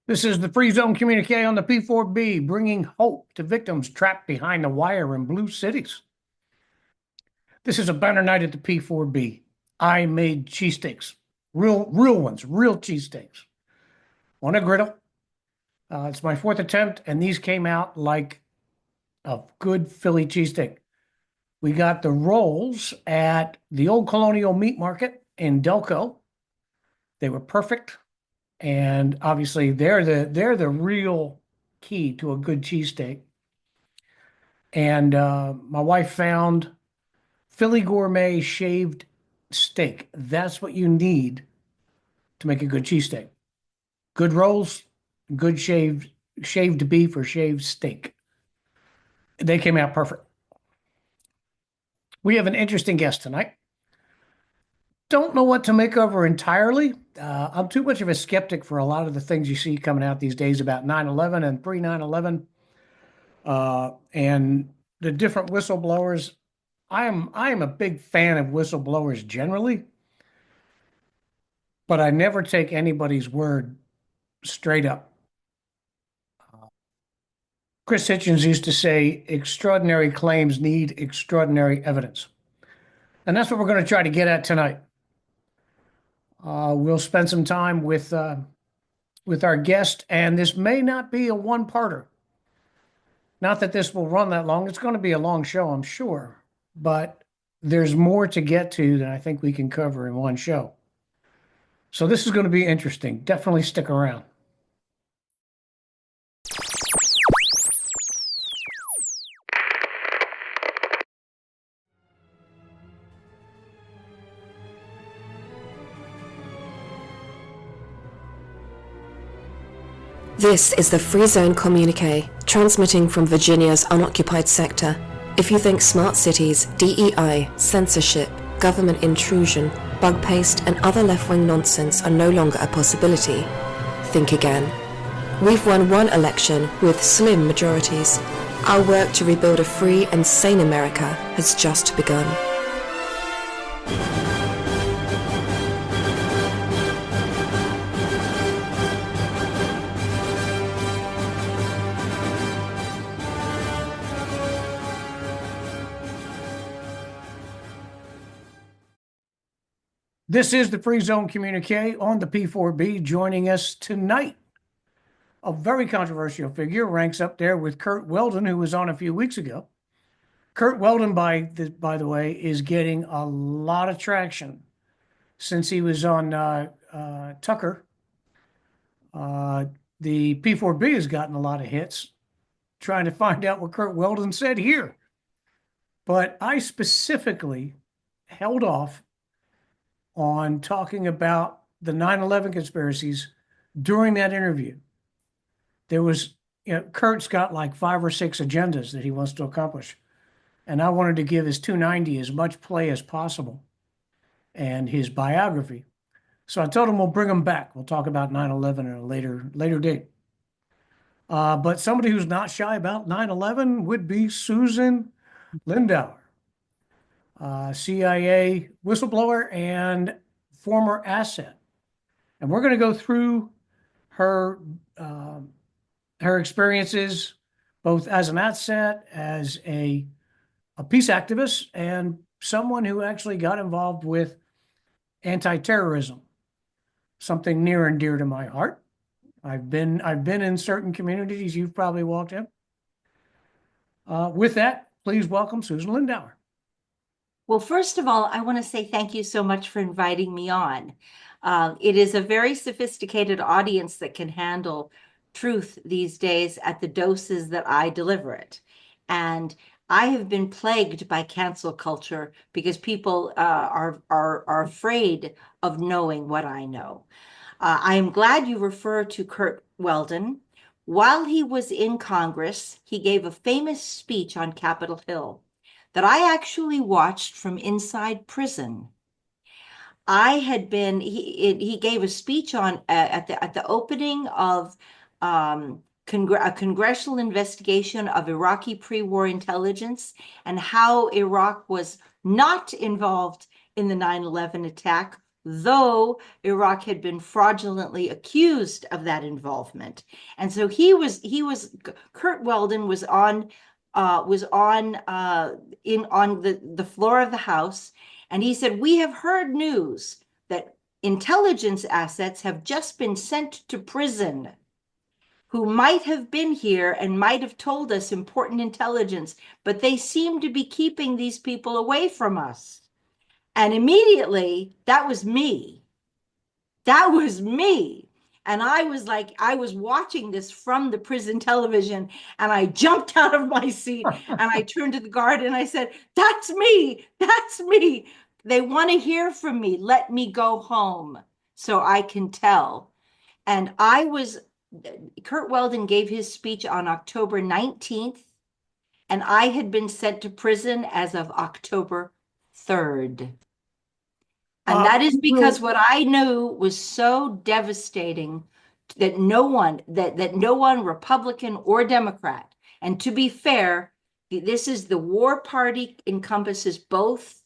This is the Free Zone Communique on the P4B, bringing hope to victims trapped behind the wire in blue cities. This is a banner night at the P4B. I made cheesesteaks, real ones, real cheesesteaks on a griddle. It's my fourth attempt, and these came out like a good Philly cheesesteak. We got the rolls at the Old Colonial Meat Market in Delco. They were perfect, and obviously they're the real key to a good cheesesteak. And my wife found Philly gourmet shaved steak. That's what you need to make a good cheesesteak. Good rolls, good shaved beef or shaved steak. They came out perfect. We have an interesting guest tonight. Don't know what to make of her entirely. I'm too much of a skeptic for a lot of the things you see coming out these days about 9/11 and pre 9/11 and the different whistleblowers. I am a big fan of whistleblowers generally, but I never take anybody's word straight up. Chris Hitchens used to say, extraordinary claims need extraordinary evidence. And that's what we're going to try to get at tonight. We'll spend some time with our guest, and this may not be a one-parter. Not that this will run that long. It's going to be a long show, I'm sure, but there's more to get to than I think we can cover in one show. So this is going to be interesting. Definitely stick around. This is the Free Zone Communiqué, transmitting from Virginia's unoccupied sector. If you think smart cities, DEI, censorship, government intrusion, bug paste, and other left-wing nonsense are no longer a possibility, think again. We've won one election with slim majorities. Our work to rebuild a free and sane America has just begun. This is the Free Zone Communique on the P4B. Joining us tonight, a very controversial figure, ranks up there with Curt Weldon, who was on a few weeks ago. Curt Weldon, by the way, is getting a lot of traction since he was on Tucker. The P4B has gotten a lot of hits trying to find out what Curt Weldon said here. But I specifically held off on talking about the 9/11 conspiracies during that interview. There was, Kurt's got like 5 or 6 agendas that he wants to accomplish. And I wanted to give his 290 as much play as possible and his biography. So I told him we'll bring him back. We'll talk about 9/11 at a later date. But somebody who's not shy about 9/11 would be Susan Lindauer. CIA whistleblower and former asset. And we're going to go through her experiences, both as an asset, as a peace activist, and someone who actually got involved with anti-terrorism, something near and dear to my heart. I've been in certain communities you've probably walked in. With that, please welcome Susan Lindauer. Well, first of all, I want to say thank you so much for inviting me on. It is a very sophisticated audience that can handle truth these days at the doses that I deliver it. And I have been plagued by cancel culture because people are afraid of knowing what I know. I am glad you refer to Curt Weldon. While he was in Congress, he gave a famous speech on Capitol Hill that I actually watched from inside prison. He gave a speech on at the opening of a congressional investigation of Iraqi pre-war intelligence and how Iraq was not involved in the 9/11 attack, though Iraq had been fraudulently accused of that involvement. And so Kurt Weldon was on the floor of the House, and he said, "We have heard news that intelligence assets have just been sent to prison who might have been here and might have told us important intelligence, but they seem to be keeping these people away from us." And immediately, that was me. That was me. And I was like, I was watching this from the prison television, and I jumped out of my seat and I turned to the guard and I said, "That's me. That's me. They want to hear from me. Let me go home so I can tell." And Kurt Weldon gave his speech on October 19th, and I had been sent to prison as of October 3rd. And that is because what I knew was so devastating that no one, Republican or Democrat, and to be fair, this is the war party encompasses both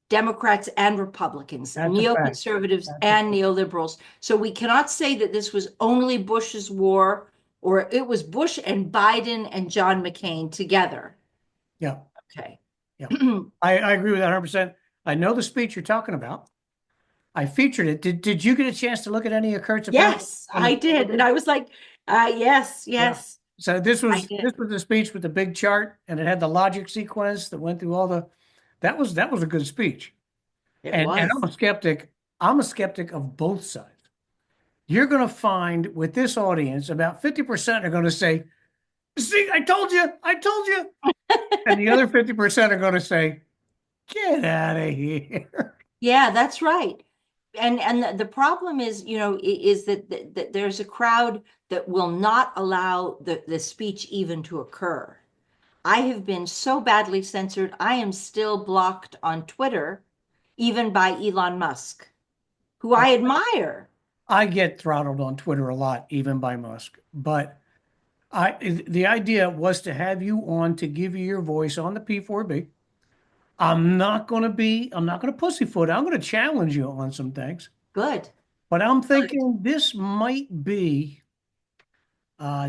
Democrats and Republicans, neoconservatives and neoliberals. So we cannot say that this was only Bush's war, or it was Bush and Biden and John McCain together. Yeah. Okay. Yeah. I agree with that 100%. I know the speech you're talking about. I featured it. Did you get a chance to look at any of Kurt's? Yes, I did. And I was like, yes. Yeah. So this was the speech with the big chart, and it had the logic sequence that went through all the. That was a good speech. And I'm a skeptic. I'm a skeptic of both sides. You're going to find with this audience, about 50% are going to say, "See, I told you. And the other 50% are going to say, "Get out of here." Yeah, that's right. And the problem is, is that there's a crowd that will not allow the speech even to occur. I have been so badly censored. I am still blocked on Twitter, even by Elon Musk, who I admire. I get throttled on Twitter a lot, even by Musk. But the idea was to have you on to give you your voice on the P4B. I'm not going to pussyfoot. I'm going to challenge you on some things. Good. But I'm thinking this might be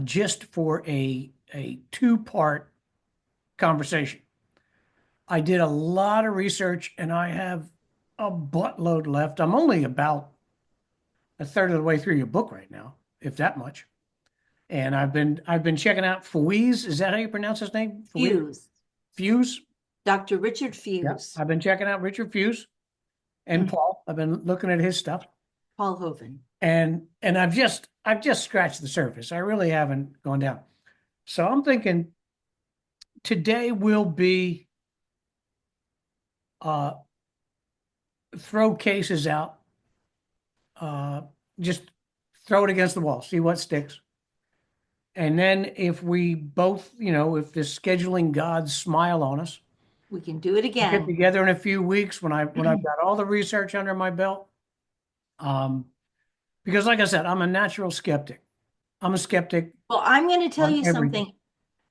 just for a two-part conversation. I did a lot of research, and I have a buttload left. I'm only about a third of the way through your book right now, if that much. And I've been checking out Fewes. Is that how you pronounce his name? Fewes. Fewes. Dr. Richard Fewes. Yeah, I've been checking out Richard Fewes and Paul. I've been looking at his stuff. Paul Hoven. And I've just scratched the surface. I really haven't gone down. So I'm thinking today will be throw cases out. Just throw it against the wall, see what sticks. And then if we both, if the scheduling gods smile on us, we can do it again. We'll get together in a few weeks when I've got all the research under my belt. Because like I said, I'm a natural skeptic. I'm a skeptic. Well, I'm going to tell you something.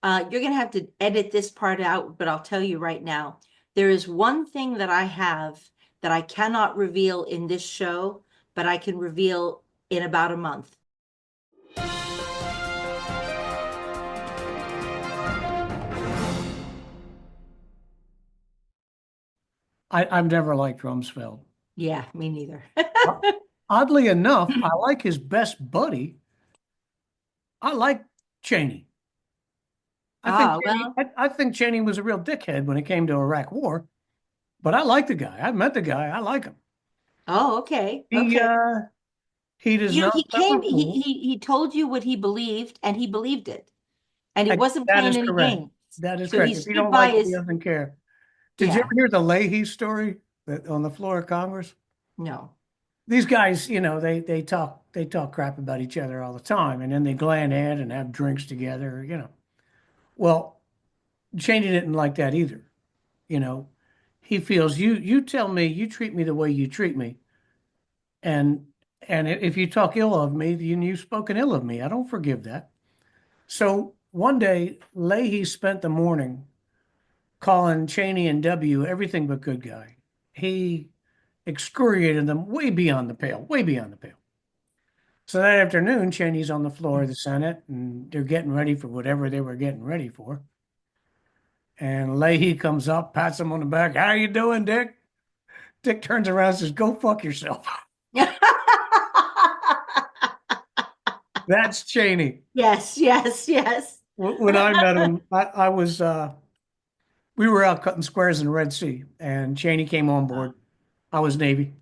You're going to have to edit this part out, but I'll tell you right now. There is one thing that I have that I cannot reveal in this show, but I can reveal in about a month. I've never liked Rumsfeld. Yeah, me neither. Oddly enough, I like his best buddy. I like Cheney. I think Cheney was a real dickhead when it came to Iraq War, but I like the guy. I've met the guy. I like him. Oh, okay. He does not. He told you what he believed, and he believed it, and it wasn't playing any games. That is correct. If you don't like it, he doesn't care. Did you ever hear the Leahy story on the floor of Congress? No. These guys, they talk crap about each other all the time, and then they gland head and have drinks together, Well, Cheney didn't like that either. He feels you tell me, you treat me the way you treat me, and if you talk ill of me, then you've spoken ill of me. I don't forgive that. So one day, Leahy spent the morning calling Cheney and W everything but good guy. He excoriated them way beyond the pale, way beyond the pale. So that afternoon, Cheney's on the floor of the Senate, and they're getting ready for whatever they were getting ready for. And Leahy comes up, pats him on the back. How you doing, Dick? Dick turns around and says, "Go fuck yourself." That's Cheney. Yes, yes, yes. When I met him, I was we were out cutting squares in the Red Sea, and Cheney came on board. I was Navy,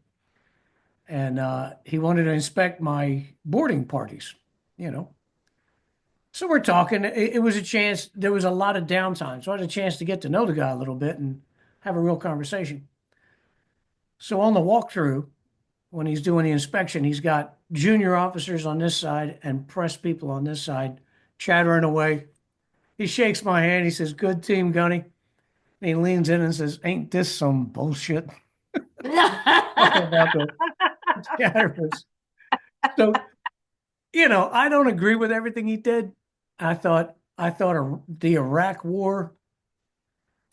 and he wanted to inspect my boarding parties, you know. So we're talking. It was a chance. There was a lot of downtime, so I had a chance to get to know the guy a little bit and have a real conversation. So on the walkthrough, when he's doing the inspection, he's got junior officers on this side and press people on this side, chattering away. He shakes my hand. He says, "Good team, Gunny." And he leans in and says, "Ain't this some bullshit?" Talking about the chatterers. So, I don't agree with everything he did. The Iraq War,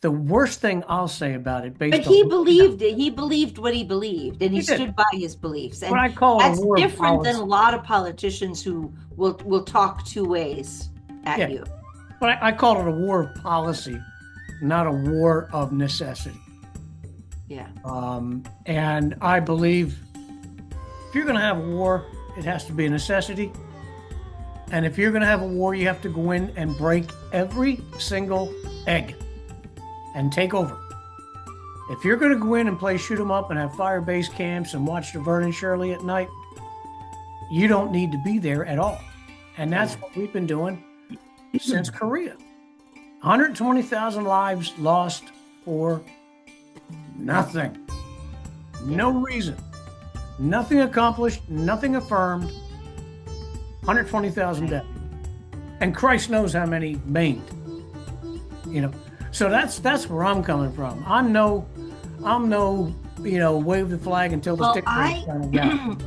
the worst thing I'll say about it, But he believed it. He believed what he believed, and he He did. stood by his beliefs. And what I call that's a war of different than a policy. lot of politicians who will talk two ways at Yeah. you. But I call it a war of policy, not a war of necessity. Yeah. And I believe if you're going to have a war, it has to be a necessity. And if you're going to have a war, you have to go in and break every single egg and take over. If you're going to go in and play shoot 'em up and have fire base camps and watch the Vernon Shirley at night, you don't need to be there at all. And that's what we've been doing since Korea. 120,000 lives lost for nothing. No reason. Nothing accomplished, nothing affirmed. 120,000 dead. And Christ knows how many maimed. So that's where I'm coming from. I'm no, wave the flag until the Well, stick breaks down again.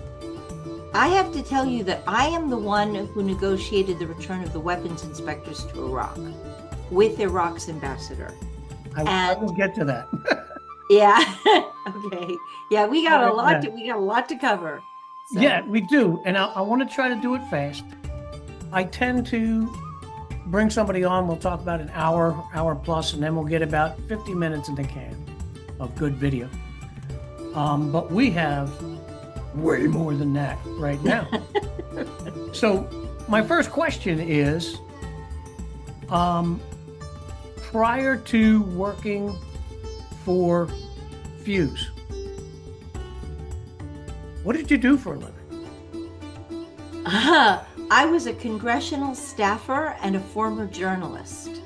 I have to tell you that I am the one who negotiated the return of the weapons inspectors to Iraq with Iraq's ambassador. I will get to that. Yeah. Okay. Yeah, we got a lot to cover. So. Yeah, we do. And I want to try to do it fast. I tend to bring somebody on. We'll talk about an hour plus, and then we'll get about 50 minutes in the can of good video. But we have way more than that right now. So my first question is, prior to working for Fuse, what did you do for a living? I was a congressional staffer and a former journalist.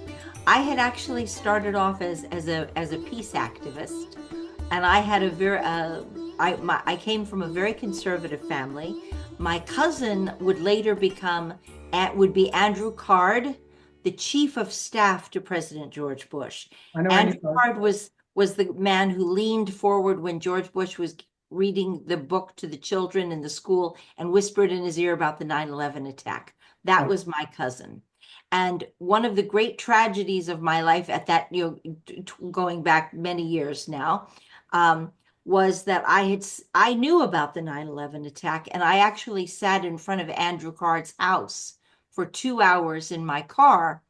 I had actually started off as a peace activist, and I had I came from a very conservative family. My cousin would later be Andrew Card, the chief of staff to President George Bush. Andrew Card was the man who leaned forward when George Bush was reading the book to the children in the school and whispered in his ear about the 9/11 attack. That was my cousin. And one of the great tragedies of my life at that, going back many years now, was that I knew about the 9/11 attack, and I actually sat in front of Andrew Card's house for 2 hours in my car.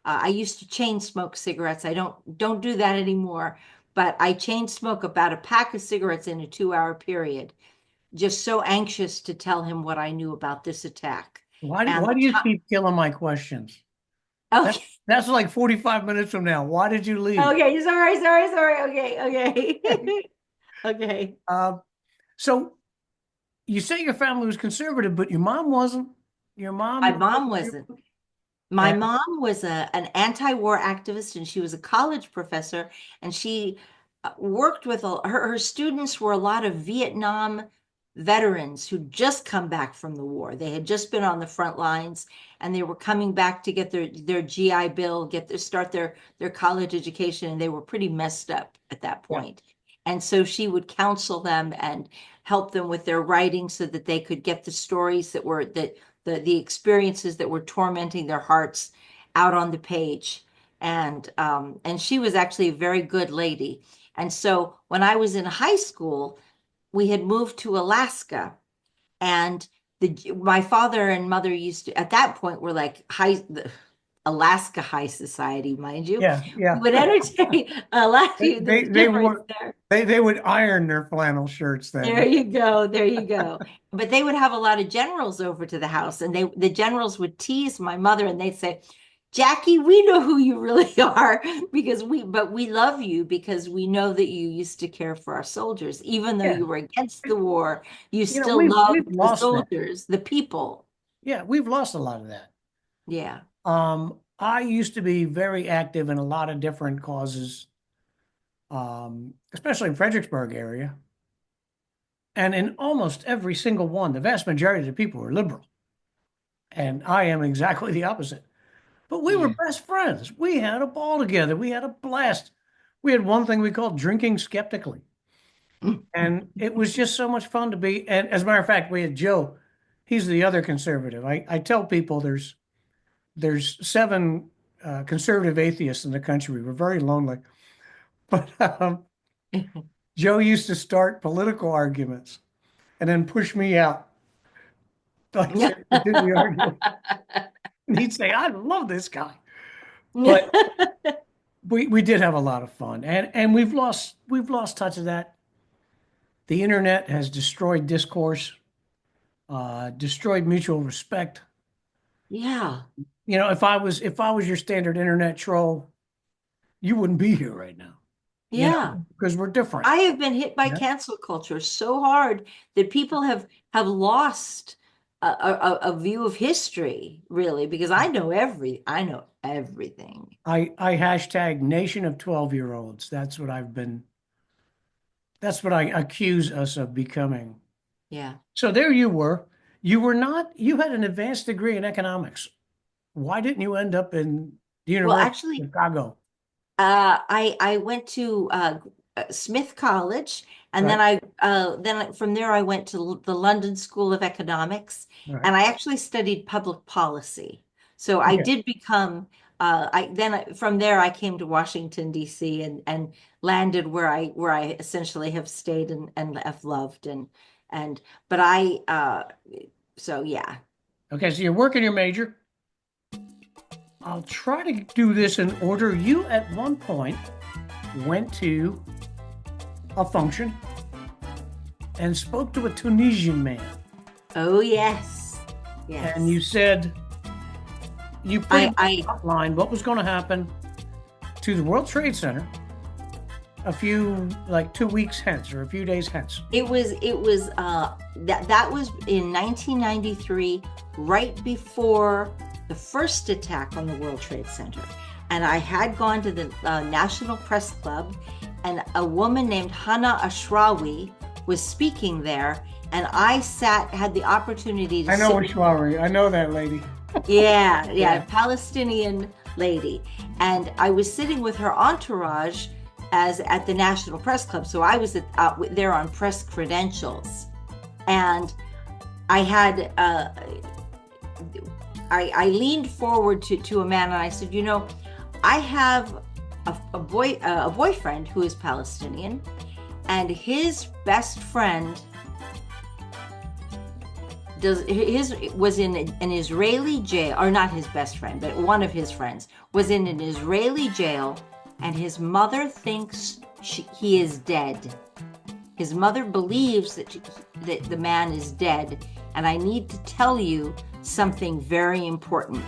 I used to chain smoke cigarettes. I don't do that anymore, but I chain smoke about a pack of cigarettes in a 2-hour period, just so anxious to tell him what I knew about this attack. Why do you keep killing my questions? Okay. That's like 45 minutes from now. Why did you leave? Okay, sorry. Okay. Okay. So you say your family was conservative, but your mom wasn't. My mom wasn't. My mom was an anti-war activist, and she was a college professor, and she worked with her students were a lot of Vietnam veterans who'd just come back from the war. They had just been on the front lines, and they were coming back to get their GI Bill, start their college education, and they were pretty messed up at that point. Yeah. And so she would counsel them and help them with their writing so that they could get the stories the experiences that were tormenting their hearts out on the page. And she was actually a very good lady. And so when I was in high school, we had moved to Alaska, and my father and mother used to, at that point, were like Alaska high society, mind you. Yeah, We yeah. would entertain Alaska. They There's they difference were there. they would iron their flannel shirts There then. you go. There you go. But they would have a lot of generals over to the house, and the generals would tease my mother, and they'd say, Jackie, we know who you really are but we love you because we know that you used to care for our soldiers. Even though Yeah. you were against the war, you You know, still we've loved the lost that. soldiers, the people. Yeah, we've lost a lot of that. Yeah. I used to be very active in a lot of different causes, especially in Fredericksburg area. And in almost every single one, the vast majority of the people were liberal. And I am exactly the opposite. But we were Yeah. best friends. We had a ball together. We had a blast. We had one thing we called drinking skeptically. And it was just so much fun to be. And as a matter of fact, we had Joe. He's the other conservative. I tell people there's seven conservative atheists in the country. We're very lonely. But Joe used to start political arguments and then push me out. Like to do the argument. And he'd say, I love this guy. But we did have a lot of fun. And we've lost touch of that. The internet has destroyed discourse, destroyed mutual respect. Yeah. You know, if I was your standard internet troll, you wouldn't be here right now. You Yeah. know, because we're different. I have been hit by Yeah. cancel culture so hard that people have lost a view of history, really, because I know everything. I hashtag nation of 12-year-olds. That's what I accuse us of becoming. Yeah. So there you were. You had an advanced degree in economics. Why didn't you end up in the Well, University of actually, Chicago? I went to Smith College, and Right, from there I went to the London School of Economics, right. and I actually studied public policy. So I Okay. did become from there I came to Washington D.C. and landed where I essentially have stayed and have loved and but I so yeah. Okay, so you're working your major. I'll try to do this in order. You at one point went to a function and spoke to a Tunisian man. Oh yes. Yes. And you said you pretty much I outlined what was going to happen to the World Trade Center like 2 weeks hence or a few days hence. It was that was in 1993, right before the first attack on the World Trade Center. And I had gone to the National Press Club, and a woman named Hannah Ashrawi was speaking there, and I had the opportunity to I know sit. Ashwari. I know that lady. Yeah, Yeah. Palestinian lady. And I was sitting with her entourage at the National Press Club. So I was there on press credentials. And I had, I leaned forward to a man and I said, you know, I have a boyfriend who is Palestinian, and his best friend was in an Israeli jail, or not his best friend, but one of his friends was in an Israeli jail, and his mother thinks he is dead. His mother believes that the man is dead, and I need to tell you something very important.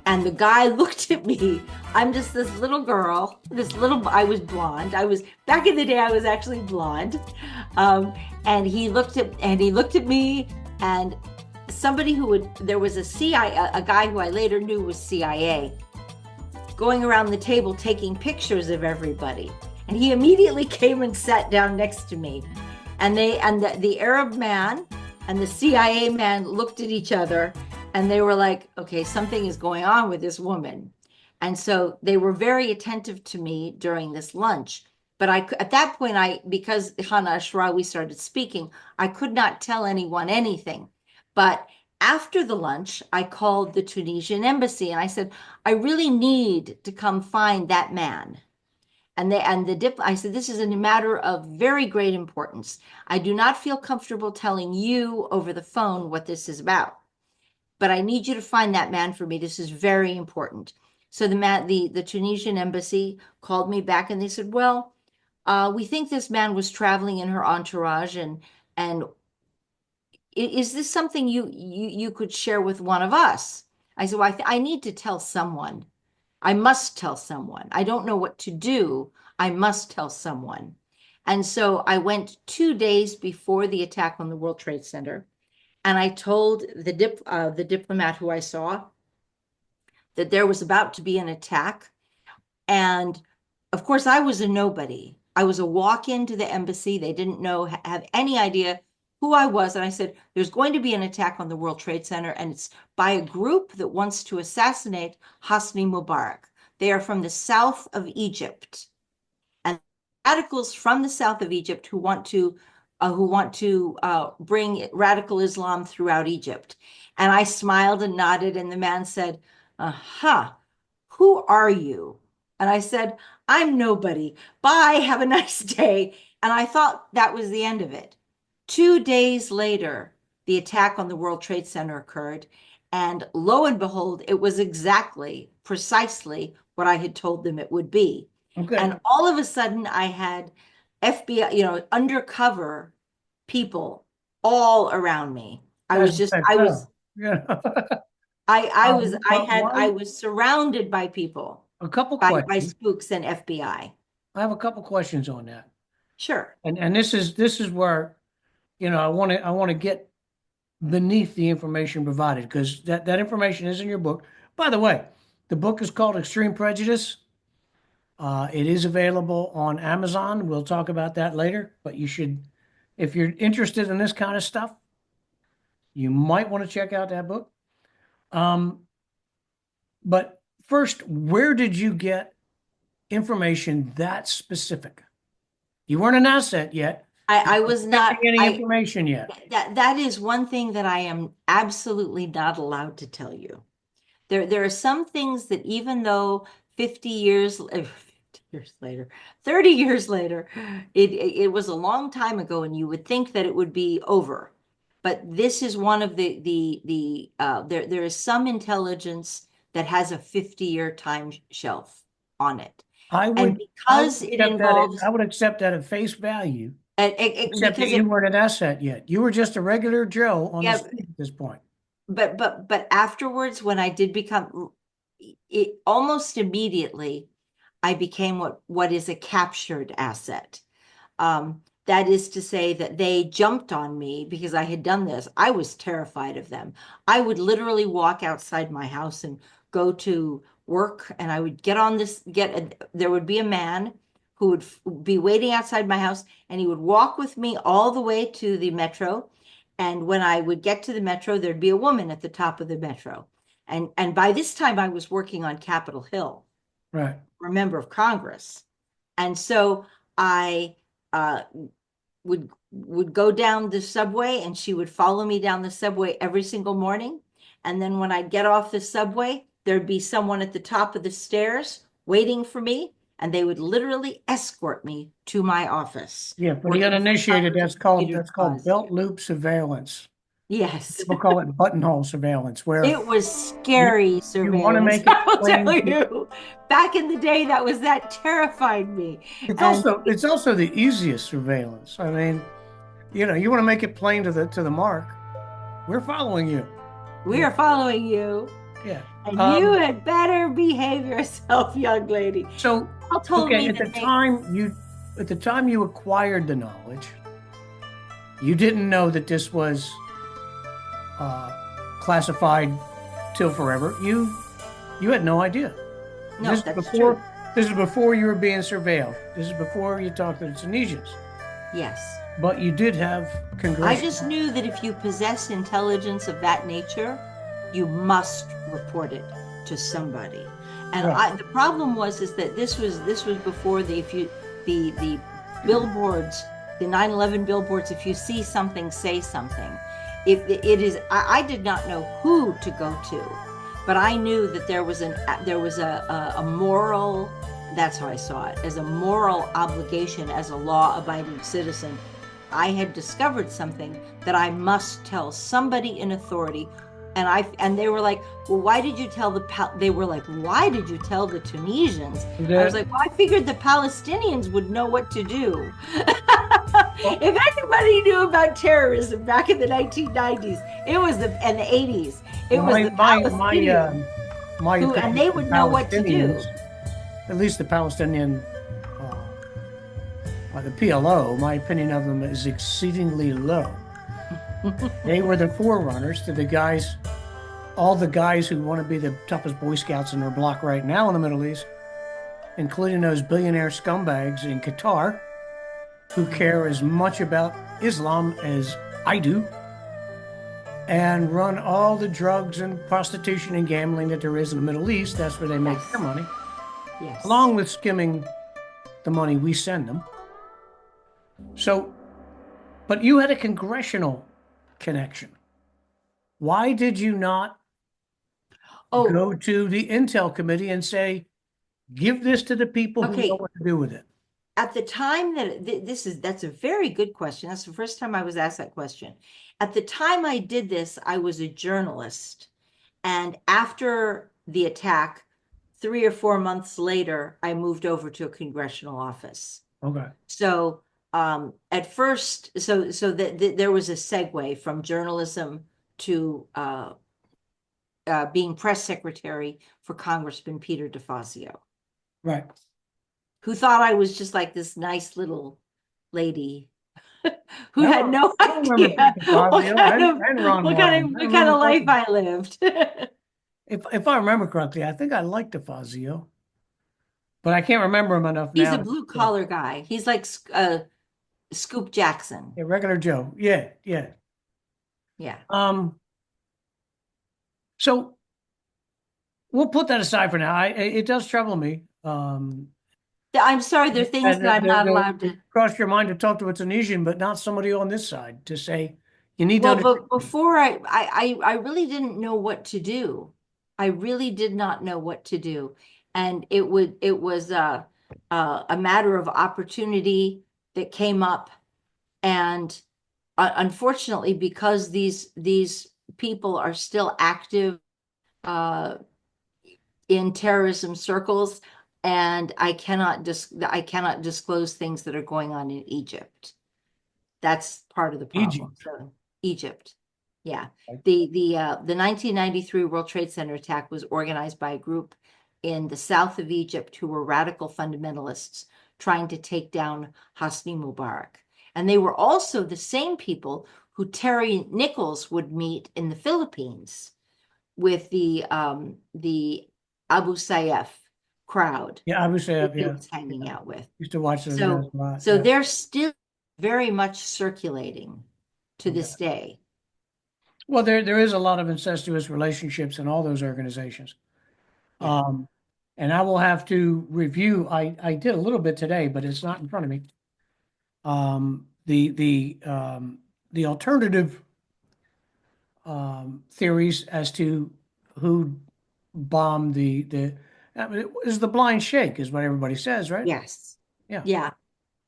And the guy looked at me. I'm just this little girl, I was blonde. Back in the day, I was actually blonde. And he looked at me, and there was a guy who I later knew was CIA, going around the table taking pictures of everybody. And he immediately came and sat down next to me. And the Arab man and the CIA man looked at each other, and they were like, okay, something is going on with this woman. And so they were very attentive to me during this lunch. But at that point, because Hannah Ashrawi started speaking, I could not tell anyone anything. But after the lunch, I called the Tunisian embassy and I said, I really need to come find that man. I said, this is a matter of very great importance. I do not feel comfortable telling you over the phone what this is about, but I need you to find that man for me. This is very important. So the Tunisian embassy called me back and they said, well, we think this man was traveling in her entourage, and is this something you could share with one of us? I said, well, I need to tell someone. I must tell someone. I don't know what to do. I must tell someone. And so I went 2 days before the attack on the World Trade Center, and I told the diplomat who I saw that there was about to be an attack. And of course, I was a nobody. I was a walk-in to the embassy. They didn't have any idea who I was. And I said, there's going to be an attack on the World Trade Center, and it's by a group that wants to assassinate Hosni Mubarak. They are from the south of Egypt, and radicals from the south of Egypt who want to bring radical Islam throughout Egypt. And I smiled and nodded, and the man said, who are you? And I said, I'm nobody. Bye, have a nice day. And I thought that was the end of it. 2 days later, the attack on the World Trade Center occurred. And lo and behold, it was precisely what I had told them it would be. Okay. And all of a sudden I had FBI, undercover people all around me. I was surrounded by people. A couple questions. By spooks and FBI. I have a couple questions on that. Sure. And this is where, I want to get beneath the information provided, because that information is in your book. By the way, the book is called Extreme Prejudice. It is available on Amazon. We'll talk about that later, but you should, if you're interested in this kind of stuff, you might want to check out that book. But first, where did you get information that specific? You weren't an asset yet. I was not getting any information yet. That is one thing that I am absolutely not allowed to tell you. There are some things that, even though 30 years later, it was a long time ago, and you would think that it would be over. But this is one of there is some intelligence that has a 50-year time shelf on it. I would accept that at face value. Except that you weren't an asset yet. You were just a regular Joe on the street at this point. But afterwards, when I did become it, almost immediately, I became what is a captured asset. That is to say that they jumped on me because I had done this. I was terrified of them. I would literally walk outside my house and go to work, and I would there would be a man who would be waiting outside my house, and he would walk with me all the way to the metro. And when I would get to the metro, there'd be a woman at the top of the metro. And by this time I was working on Capitol Hill, right? A member of Congress. And so I would go down the subway, and she would follow me down the subway every single morning. And then when I'd get off the subway, there'd be someone at the top of the stairs waiting for me, and they would literally escort me to my office. Yeah, for the uninitiated, that's called belt loop surveillance. Yes. People call it buttonhole surveillance, where it was scary surveillance. You want to make it plain. I'll tell you, back in the day, that terrified me. It's also the easiest surveillance. I mean, you want to make it plain to the mark. We're following you. We are following you. Yeah. And you had better behave yourself, young lady. So, at the time you acquired the knowledge, you didn't know that this was classified till forever. You had no idea. No, that's true. This is before you were being surveilled. This is before you talked to the Tunisians. Yes. But you did have congressional. I just knew that if you possess intelligence of that nature, you must report it to somebody. And right. The problem was that this was before the billboards, the 9/11 billboards. If you see something, say something. I did not know who to go to, but I knew that there was a moral That's how I saw it, as a moral obligation as a law-abiding citizen. I had discovered something that I must tell somebody in authority. And they were like, well, why did you tell they were like, why did you tell the Tunisians? I was That, like, well, I figured the Palestinians would know what to do. well, If anybody knew about terrorism back in the 1990s, it was and the 80s, it was my the my my Palestinians my who, and opinion they of the would know what to do. Palestinians, at least the Palestinian, the PLO, my opinion of them is exceedingly low. They were the forerunners to the guys, all the guys who want to be the toughest Boy Scouts in their block right now in the Middle East, including those billionaire scumbags in Qatar who care as much about Islam as I do and run all the drugs and prostitution and gambling that there is in the Middle East. That's where they make Yes. their money, Yes. along with skimming the money we send them. So, but you had a congressional connection. Why did you not Oh, go to the Intel committee and say, give this to the people who know okay. what to do with it? At the time that that's a very good question. That's the first time I was asked that question. At the time I did this, I was a journalist. And after the attack, 3 or 4 months later, I moved over to a congressional office. Okay. So at first, so that there was a segue from journalism to being press secretary for Congressman Peter DeFazio, Right. who thought I was just like this nice little lady who No, had no I remember idea Pete DeFazio and Ron Martin. I what kind remember of life talking. I lived. If I remember correctly, I think I liked DeFazio, but I can't remember him enough He's now a to blue say, collar guy. He's like Scoop Jackson. yeah, regular Joe. Yeah, yeah. Yeah. Um, so we'll put that aside for now. It does trouble me. I'm sorry, there are things And that I'm not allowed it to. crossed your mind to talk to a Tunisian, but not somebody on this side to say you need to Well, but understand. before I really didn't know what to do. I really did not know what to do. And it was a matter of opportunity that came up. And unfortunately, because these people are still active uh, in terrorism circles, and I cannot disclose things that are going on in Egypt. That's part of the problem. Egypt. So Egypt. Yeah. Right? The 1993 World Trade Center attack was organized by a group in the south of Egypt who were radical fundamentalists trying to take down Hosni Mubarak. And they were also the same people who Terry Nichols would meet in the Philippines with the Abu Sayyaf crowd Yeah, I would say, that he yeah. was hanging Yeah. out with. Used to watch those guys So a lot. so Yeah. they're still very much circulating to Okay. this day. Well, there is a lot of incestuous relationships in all those organizations. Yeah. Um, and I will have to review. I did a little bit today, but it's not in front of me. The alternative theories as to who bombed the I mean, it was the blind shake, is what everybody says, right? Yes. Yeah. Yeah.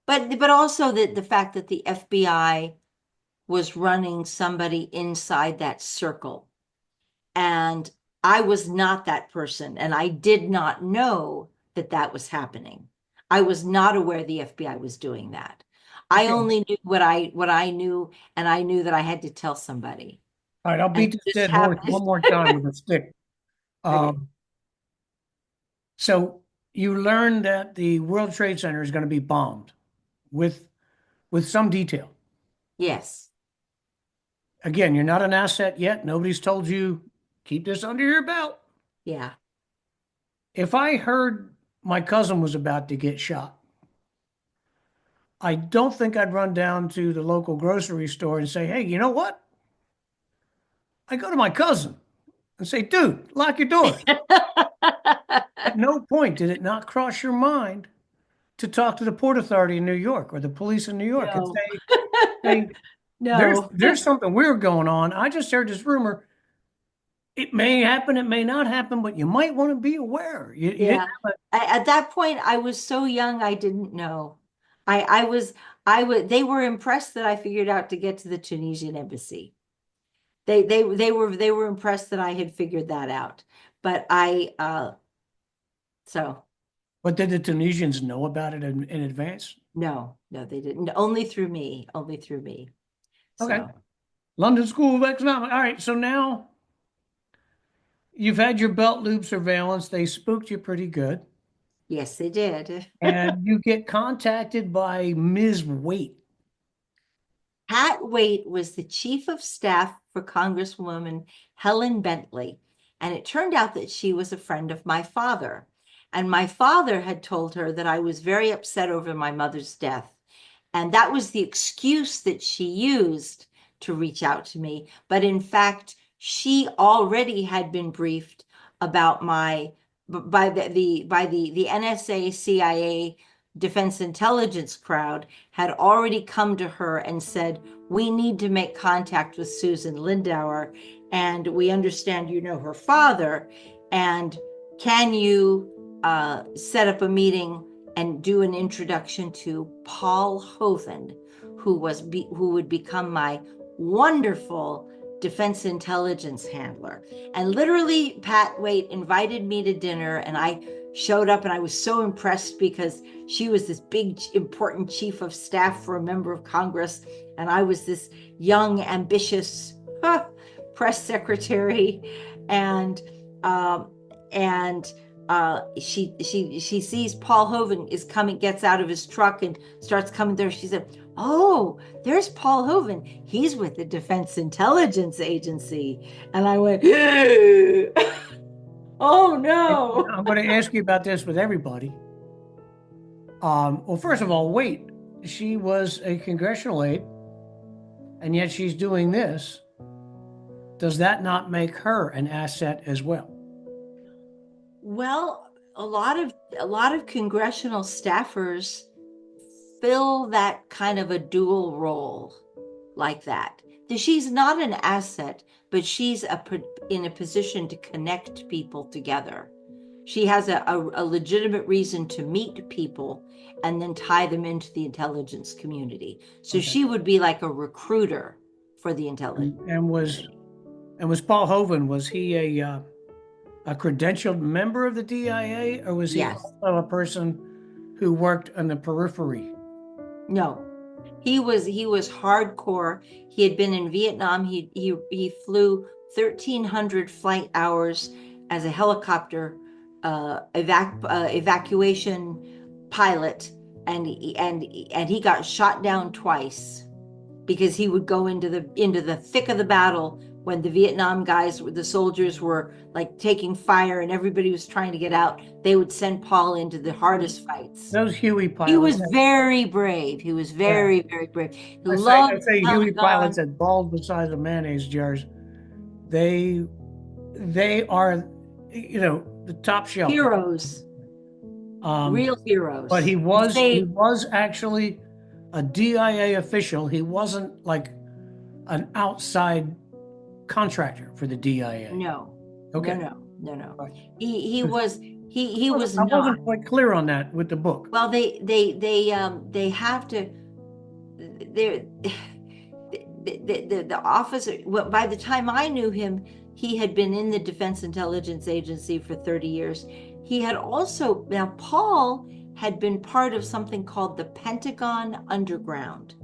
But also the fact that the FBI was running somebody inside that circle. And I was not that person, and I did not know that that was happening. I was not aware the FBI was doing that. I Okay. only knew what I knew, and I knew that I had to tell somebody. All right. I'll And beat this this dead horse happened. one more time with a stick. Okay. Um, so you learned that the World Trade Center is going to be bombed with some detail. Yes. Again, you're not an asset yet. Nobody's told you keep this under your belt. Yeah. If I heard my cousin was about to get shot, I don't think I'd run down to the local grocery store and say, hey, you know what? I go to my cousin and say, dude, lock your doors. At no point did it not cross your mind to talk to the Port Authority in New York or the police in New York and No. say, No. there's something weird going on. I just heard this rumor. It may happen, it may not happen, but you might want to be aware. You didn't Yeah. have At that point, I was so young, I didn't know. I was, they were impressed that I figured out to get to the Tunisian embassy. They were impressed that I had figured that out. But so but did the Tunisians know about it in advance? no, no, they didn't. Only through me, only through me. Okay. So London School of Economics. All right. So now you've had your belt loop surveillance. They spooked you pretty good. yes, they did. And you get contacted by Ms. Waite. Pat Waite was the chief of staff for Congresswoman Helen Bentley, and it turned out that she was a friend of my father. And my father had told her that I was very upset over my mother's death. And that was the excuse that she used to reach out to me. But in fact, she already had been briefed about my by the NSA, CIA, Defense Intelligence crowd had already come to her and said, we need to make contact with Susan Lindauer, and we understand you know her father, and can you set up a meeting and do an introduction to Paul Hoven, who would become my wonderful defense intelligence handler. And literally, Pat Waite invited me to dinner, and I showed up, and I was so impressed because she was this big, important chief of staff for a member of Congress, and I was this young, ambitious press secretary, and she sees Paul Hoven is coming, gets out of his truck and starts coming there. She said, "Oh, there's Paul Hoven. He's with the Defense Intelligence Agency." And I went, "Oh no." I'm going to ask you about this with everybody. Well, first of all, wait. She was a congressional aide, and yet she's doing this. Does that not make her an asset as well? Well, a lot of congressional staffers fill that kind of a dual role like that. She's not an asset, but she's in a position to connect people together. She has a legitimate reason to meet people and then tie them into the intelligence community. So Okay. she would be like a recruiter for the intelligence. And was Paul Hoven, was he a credentialed member of the DIA, or was he Yes. also a person who worked on the periphery? No. He was hardcore. He had been in Vietnam. He flew 1,300 flight hours as a helicopter evacuation pilot, and he got shot down twice because he would go into the thick of the battle when the Vietnam the soldiers were like taking fire and everybody was trying to get out. They would send Paul into the hardest fights. Those Huey He pilots. was very brave. He was Yeah. very brave. He I loved say Huey pilots Pentagon. that bald the size of mayonnaise jars. They are, the top shelf. Heroes, real heroes. But he They was actually a DIA official. He wasn't like an outside contractor for the DIA. no, Okay. no. Right. He was I not. wasn't quite clear on that with the book. Well, they have to. They're the officer. Well, by the time I knew him, he had been in the Defense Intelligence Agency for 30 years. He had also, now Paul had been part of something called the Pentagon Underground.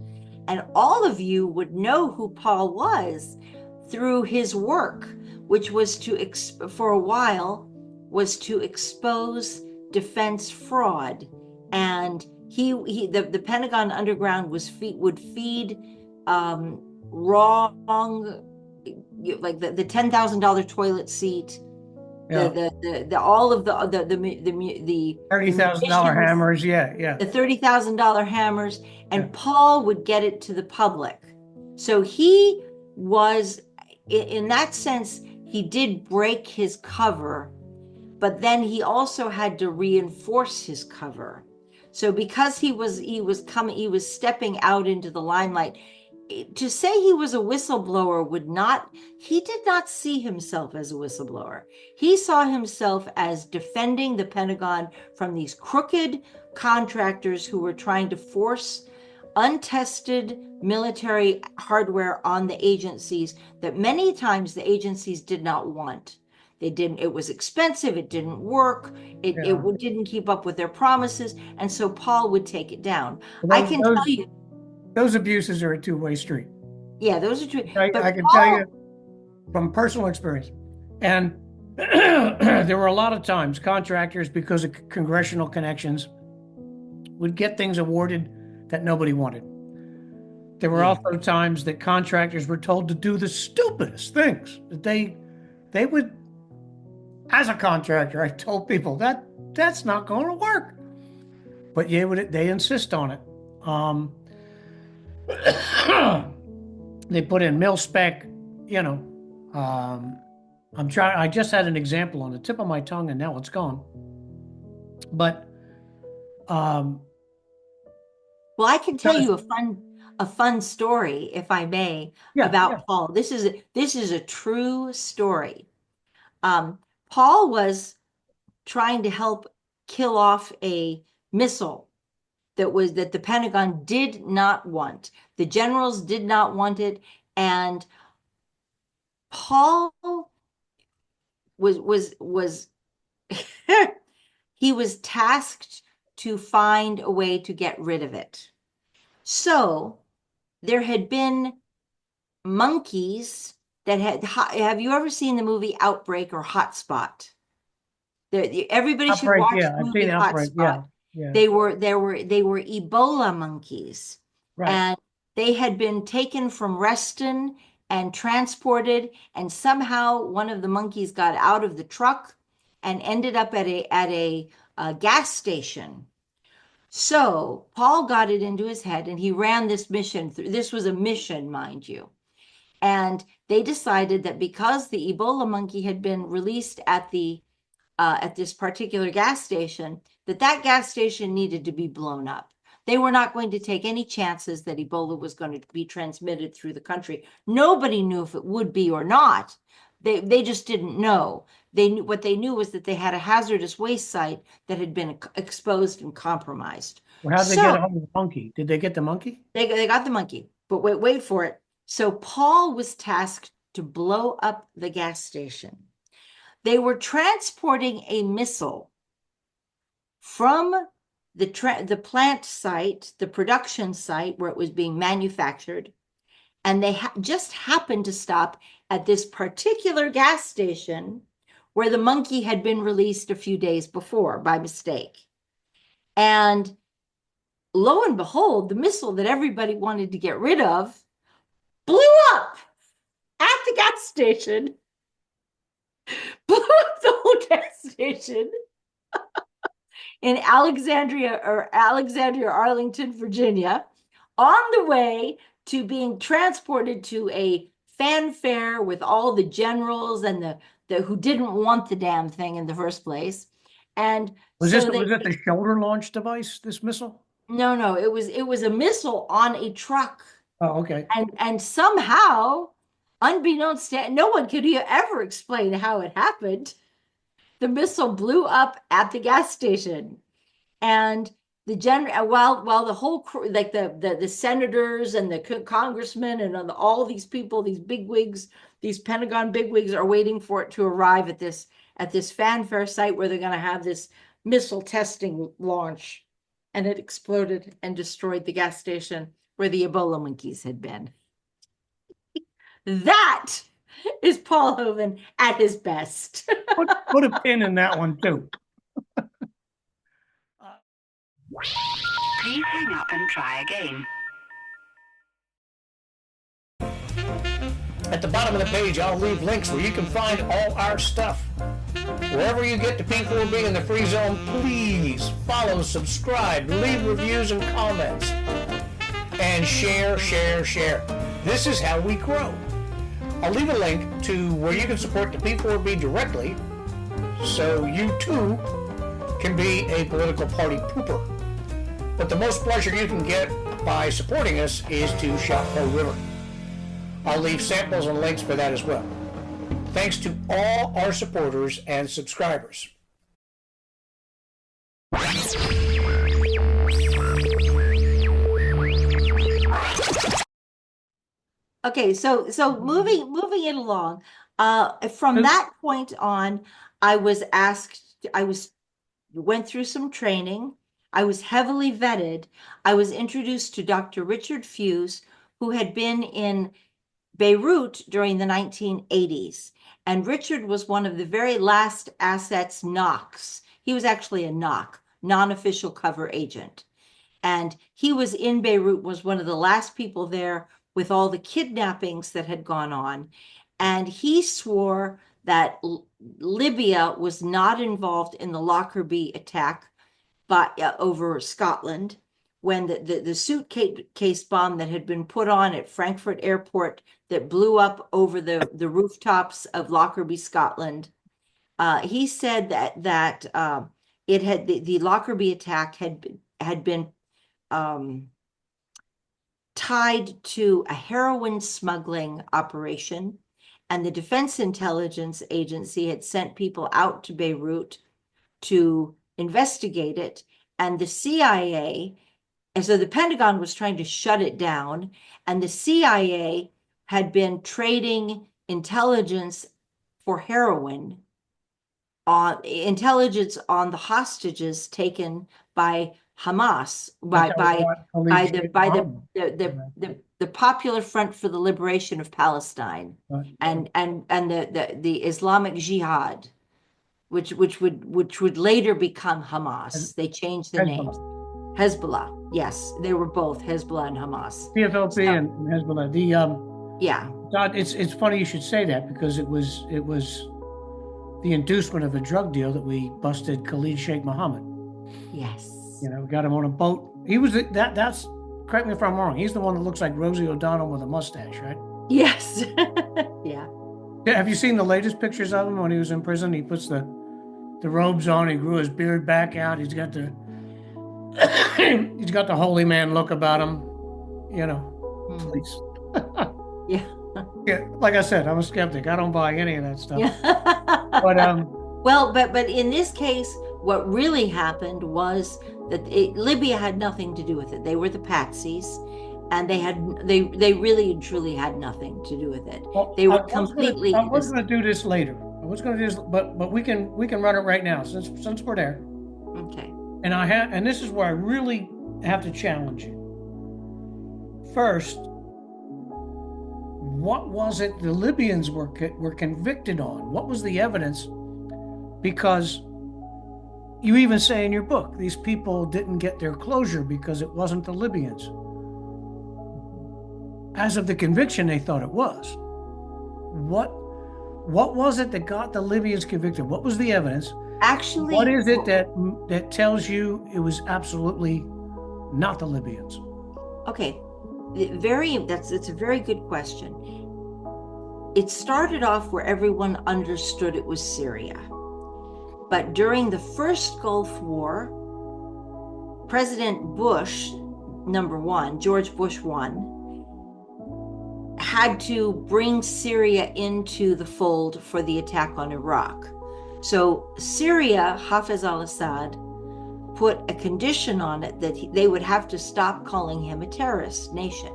And all of you would know who Paul was through his work, which was for a while, was to expose defense fraud. And the Pentagon Underground would feed wrong, like the $10,000 toilet seat, Yeah. the all of the $30,000 hammers. Yeah. the $30,000 hammers, and Yeah. Paul would get it to the public. So he was, in that sense, he did break his cover, but then he also had to reinforce his cover. So because he was stepping out into the limelight, to say he was a whistleblower he did not see himself as a whistleblower. He saw himself as defending the Pentagon from these crooked contractors who were trying to force untested military hardware on the agencies that many times the agencies did not want. It was expensive, it didn't work, it didn't keep up with their promises, and so Paul would take it down. I can tell you, those abuses are a two-way street. yeah, those are true. I can tell you from personal experience. And there were a lot of times contractors, because of congressional connections, would get things awarded that nobody wanted. There were also times that contractors were told to do the stupidest things that they would. As a contractor, I told people that's not going to work, but they insist on it. They put in mil spec, I just had an example on the tip of my tongue and now it's gone. But, well, I can tell you a fun story, if I may, about Paul. This is a true story. Paul was trying to help kill off a missile that the Pentagon did not want. The generals did not want it, and Paul was he was tasked to find a way to get rid of it. So there had been monkeys that have you ever seen the movie Outbreak or Hotspot? Everybody should watch the movie Hotspot. Yeah. They were Ebola monkeys, right. And they had been taken from Reston and transported, and somehow one of the monkeys got out of the truck and ended up at a gas station. So Paul got it into his head, and he ran this mission. This was a mission, mind you. And they decided that because the Ebola monkey had been released at this particular gas station, that gas station needed to be blown up. They were not going to take any chances that Ebola was going to be transmitted through the country. Nobody knew if it would be or not. They just didn't know. What they knew was that they had a hazardous waste site that had been exposed and compromised. Well, how did they get a hold of the monkey? Did they get the monkey? They got the monkey, but wait for it. So Paul was tasked to blow up the gas station. They were transporting a missile from the plant site, the production site where it was being manufactured, and they just happened to stop at this particular gas station where the monkey had been released a few days before by mistake. And lo and behold, the missile that everybody wanted to get rid of blew up at the gas station, blew up the whole gas station in Alexandria, Arlington, Virginia, on the way to being transported to a fanfare with all the generals and the who didn't want the damn thing in the first place. And was it the shoulder launch device, this missile? No, it was a missile on a truck. Oh, okay. And somehow, unbeknownst to no one could ever explain how it happened, the missile blew up at the gas station. And while the whole crew, like the senators and the congressmen and all these people, these bigwigs, these Pentagon bigwigs are waiting for it to arrive at this fanfare site where they're going to have this missile testing launch, and it exploded and destroyed the gas station where the Ebola monkeys had been. That is Paul Hoven at his best. Put a pin in that one too. Please hang up and try again. At the bottom of the page, I'll leave links where you can find all our stuff. Wherever you get to P4B in the Free Zone, please follow, subscribe, leave reviews and comments. And share. This is how we grow. I'll leave a link to where you can support the P4B directly so you too can be a political party pooper. But the most pleasure you can get by supporting us is to Chapeau River. I'll leave samples and links for that as well. Thanks to all our supporters and subscribers. Okay, so moving it along. From that point on, I was asked, went through some training. I was heavily vetted. I was introduced to Dr. Richard Fuse, who had been in Beirut during the 1980s. And Richard was one of the very last assets NOCs. He was actually a NOC, non-official cover agent. And he was in Beirut, was one of the last people there with all the kidnappings that had gone on. And he swore that Libya was not involved in the Lockerbie attack over Scotland, when the suitcase bomb that had been put on at Frankfurt Airport that blew up over the rooftops of Lockerbie, Scotland. He said that it had the Lockerbie attack had been tied to a heroin smuggling operation, and the Defense Intelligence Agency had sent people out to Beirut to investigate it, and the CIA, and so the Pentagon was trying to shut it down, and the CIA had been trading intelligence for heroin, intelligence on the hostages taken by Hamas, by the Popular Front for the Liberation of Palestine, and the Islamic Jihad, which would later become Hamas. They changed the names. Hezbollah. Yes, they were both Hezbollah and Hamas. PFLP and Hezbollah. Yeah. Todd, it's funny you should say that, because it was the inducement of a drug deal that we busted Khalid Sheikh Mohammed. Yes. You know, we got him on a boat. He was that's correct me if I'm wrong. He's the one that looks like Rosie O'Donnell with a mustache, right? Yes. Yeah. Have you seen the latest pictures of him when he was in prison? He puts the robes on. He grew his beard back out. He's got the holy man look about him. You know, please. Yeah. Yeah, like I said, I'm a skeptic. I don't buy any of that stuff. Yeah. But in this case, what really happened was that Libya had nothing to do with it. They were the patsies, and they really and truly had nothing to do with it. Well, they were completely. I was going to do this later. I was going to do this, but we can run it right now since we're there. Okay. And this is where I really have to challenge you. First, what was it the Libyans were convicted on? What was the evidence? Because you even say in your book, these people didn't get their closure because it wasn't the Libyans. As of the conviction, they thought it was. What was it that got the Libyans convicted? What was the evidence? Actually, what is it that tells you it was absolutely not the Libyans? Okay. It's a very good question. It started off where everyone understood it was Syria. But during the first Gulf War, President Bush, #1, George Bush 1, had to bring Syria into the fold for the attack on Iraq. So Syria, Hafez al-Assad, put a condition on it that they would have to stop calling him a terrorist nation.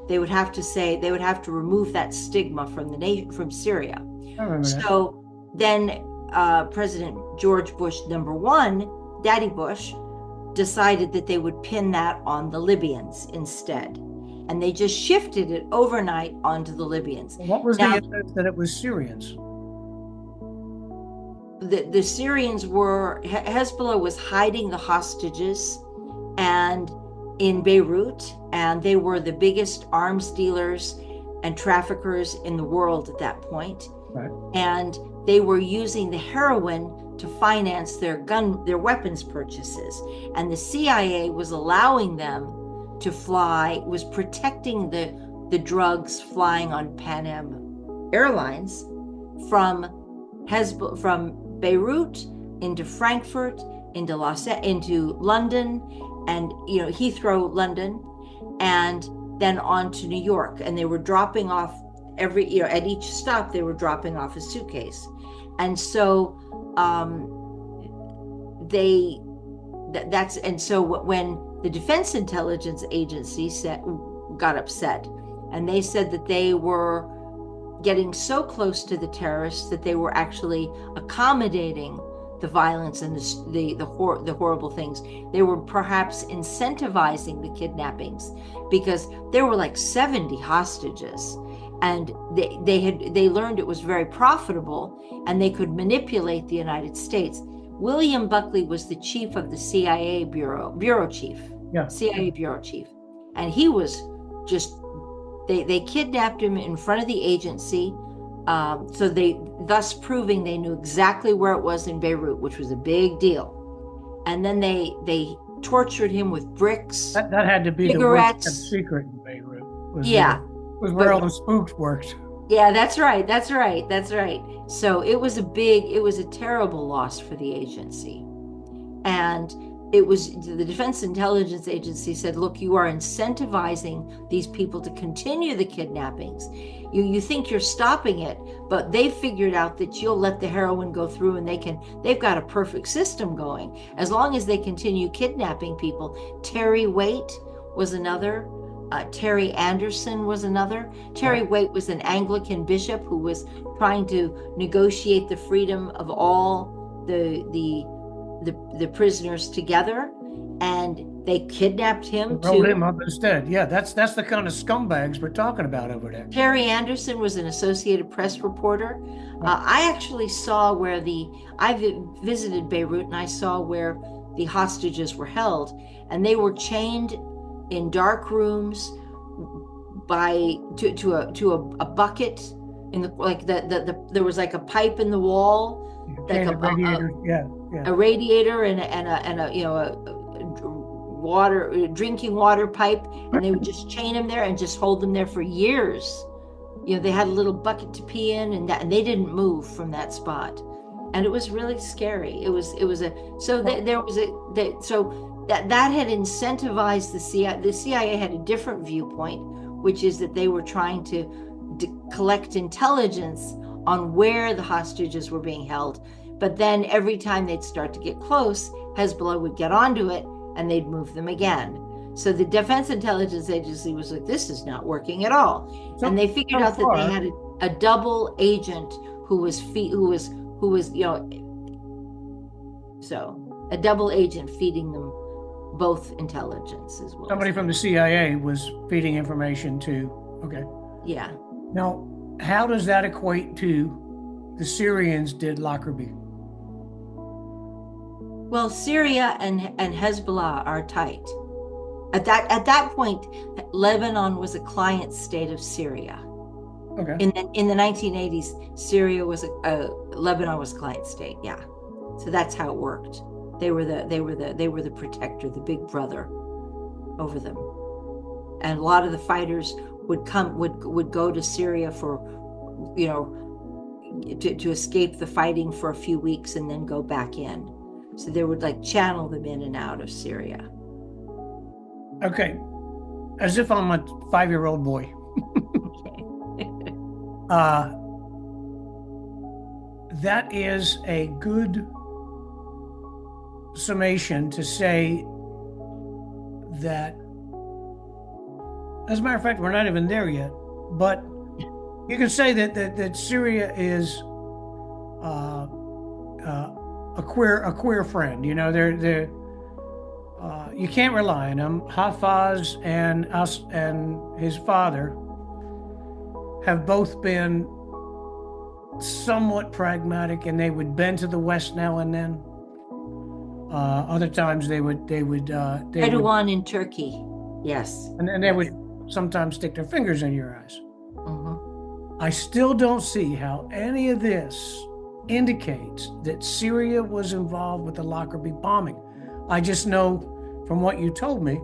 They would have to remove that stigma from Syria. I remember that. So then President George Bush #1, Daddy Bush, decided that they would pin that on the Libyans instead. And they just shifted it overnight onto the Libyans. What was the evidence that it was Syrians? The Syrians were, Hezbollah was hiding the hostages and in Beirut, and they were the biggest arms dealers and traffickers in the world at that point. Right. And they were using the heroin to finance their weapons purchases. And the CIA was allowing them to fly, was protecting the drugs flying on Pan Am Airlines from Beirut into Frankfurt, into London, and Heathrow, London, and then on to New York. And they were dropping off at each stop, they were dropping off a suitcase. And so when the Defense Intelligence Agency got upset, and they said that they were getting so close to the terrorists that they were actually accommodating the violence and the horrible things. They were perhaps incentivizing the kidnappings, because there were like 70 hostages, and they learned it was very profitable and they could manipulate the United States. William Buckley was the chief of the CIA bureau chief, CIA bureau chief, and he was just, they kidnapped him in front of the agency, thus proving they knew exactly where it was in Beirut, which was a big deal. And then they tortured him with bricks. That had to be cigarettes. The worst secret in Beirut. Was where all the spooks worked. Yeah, that's right. So it was a terrible loss for the agency. And the Defense Intelligence Agency said, look, you are incentivizing these people to continue the kidnappings. You think you're stopping it, but they figured out that you'll let the heroin go through, and they've got a perfect system going. As long as they continue kidnapping people. Terry Waite was another. Terry Anderson was another. Terry Waite was an Anglican bishop who was trying to negotiate the freedom of all the prisoners together, and they kidnapped him. Rolled him up instead. Yeah, that's the kind of scumbags we're talking about over there. Terry Anderson was an Associated Press reporter. I actually saw I visited Beirut, and I saw where the hostages were held, and they were chained in dark rooms to a bucket there was like a pipe in the wall, like a radiator and a drinking water pipe, and they would just chain them there and just hold them there for years. They had a little bucket to pee in, and they didn't move from that spot, and it was really scary. That had incentivized the CIA. The CIA had a different viewpoint, which is that they were trying to collect intelligence on where the hostages were being held. But then every time they'd start to get close, Hezbollah would get onto it and they'd move them again. So the Defense Intelligence Agency was like, this is not working at all. And they figured out that they had a double agent who was a double agent feeding them both intelligence as well. Somebody from the CIA was feeding information to, okay. Yeah. Now, how does that equate to the Syrians did Lockerbie? Well, Syria and Hezbollah are tight. At that point, Lebanon was a client state of Syria. Okay. In the 1980s, Syria was Lebanon was a client state. Yeah. So that's how it worked. They were the protector, the big brother over them. And a lot of the fighters would go to Syria for, to escape the fighting for a few weeks and then go back in. So they would channel them in and out of Syria. Okay. As if I'm a 5-year-old boy. Okay. That is a good summation to say that, as a matter of fact, we're not even there yet, but you can say that Syria is a queer friend. They're you can't rely on them. Hafez and his father have both been somewhat pragmatic, and they would bend to the West now and then. Other times they would Erdogan in Turkey, yes, and they would sometimes stick their fingers in your eyes. Mm-hmm. I still don't see how any of this indicates that Syria was involved with the Lockerbie bombing. I just know from what you told me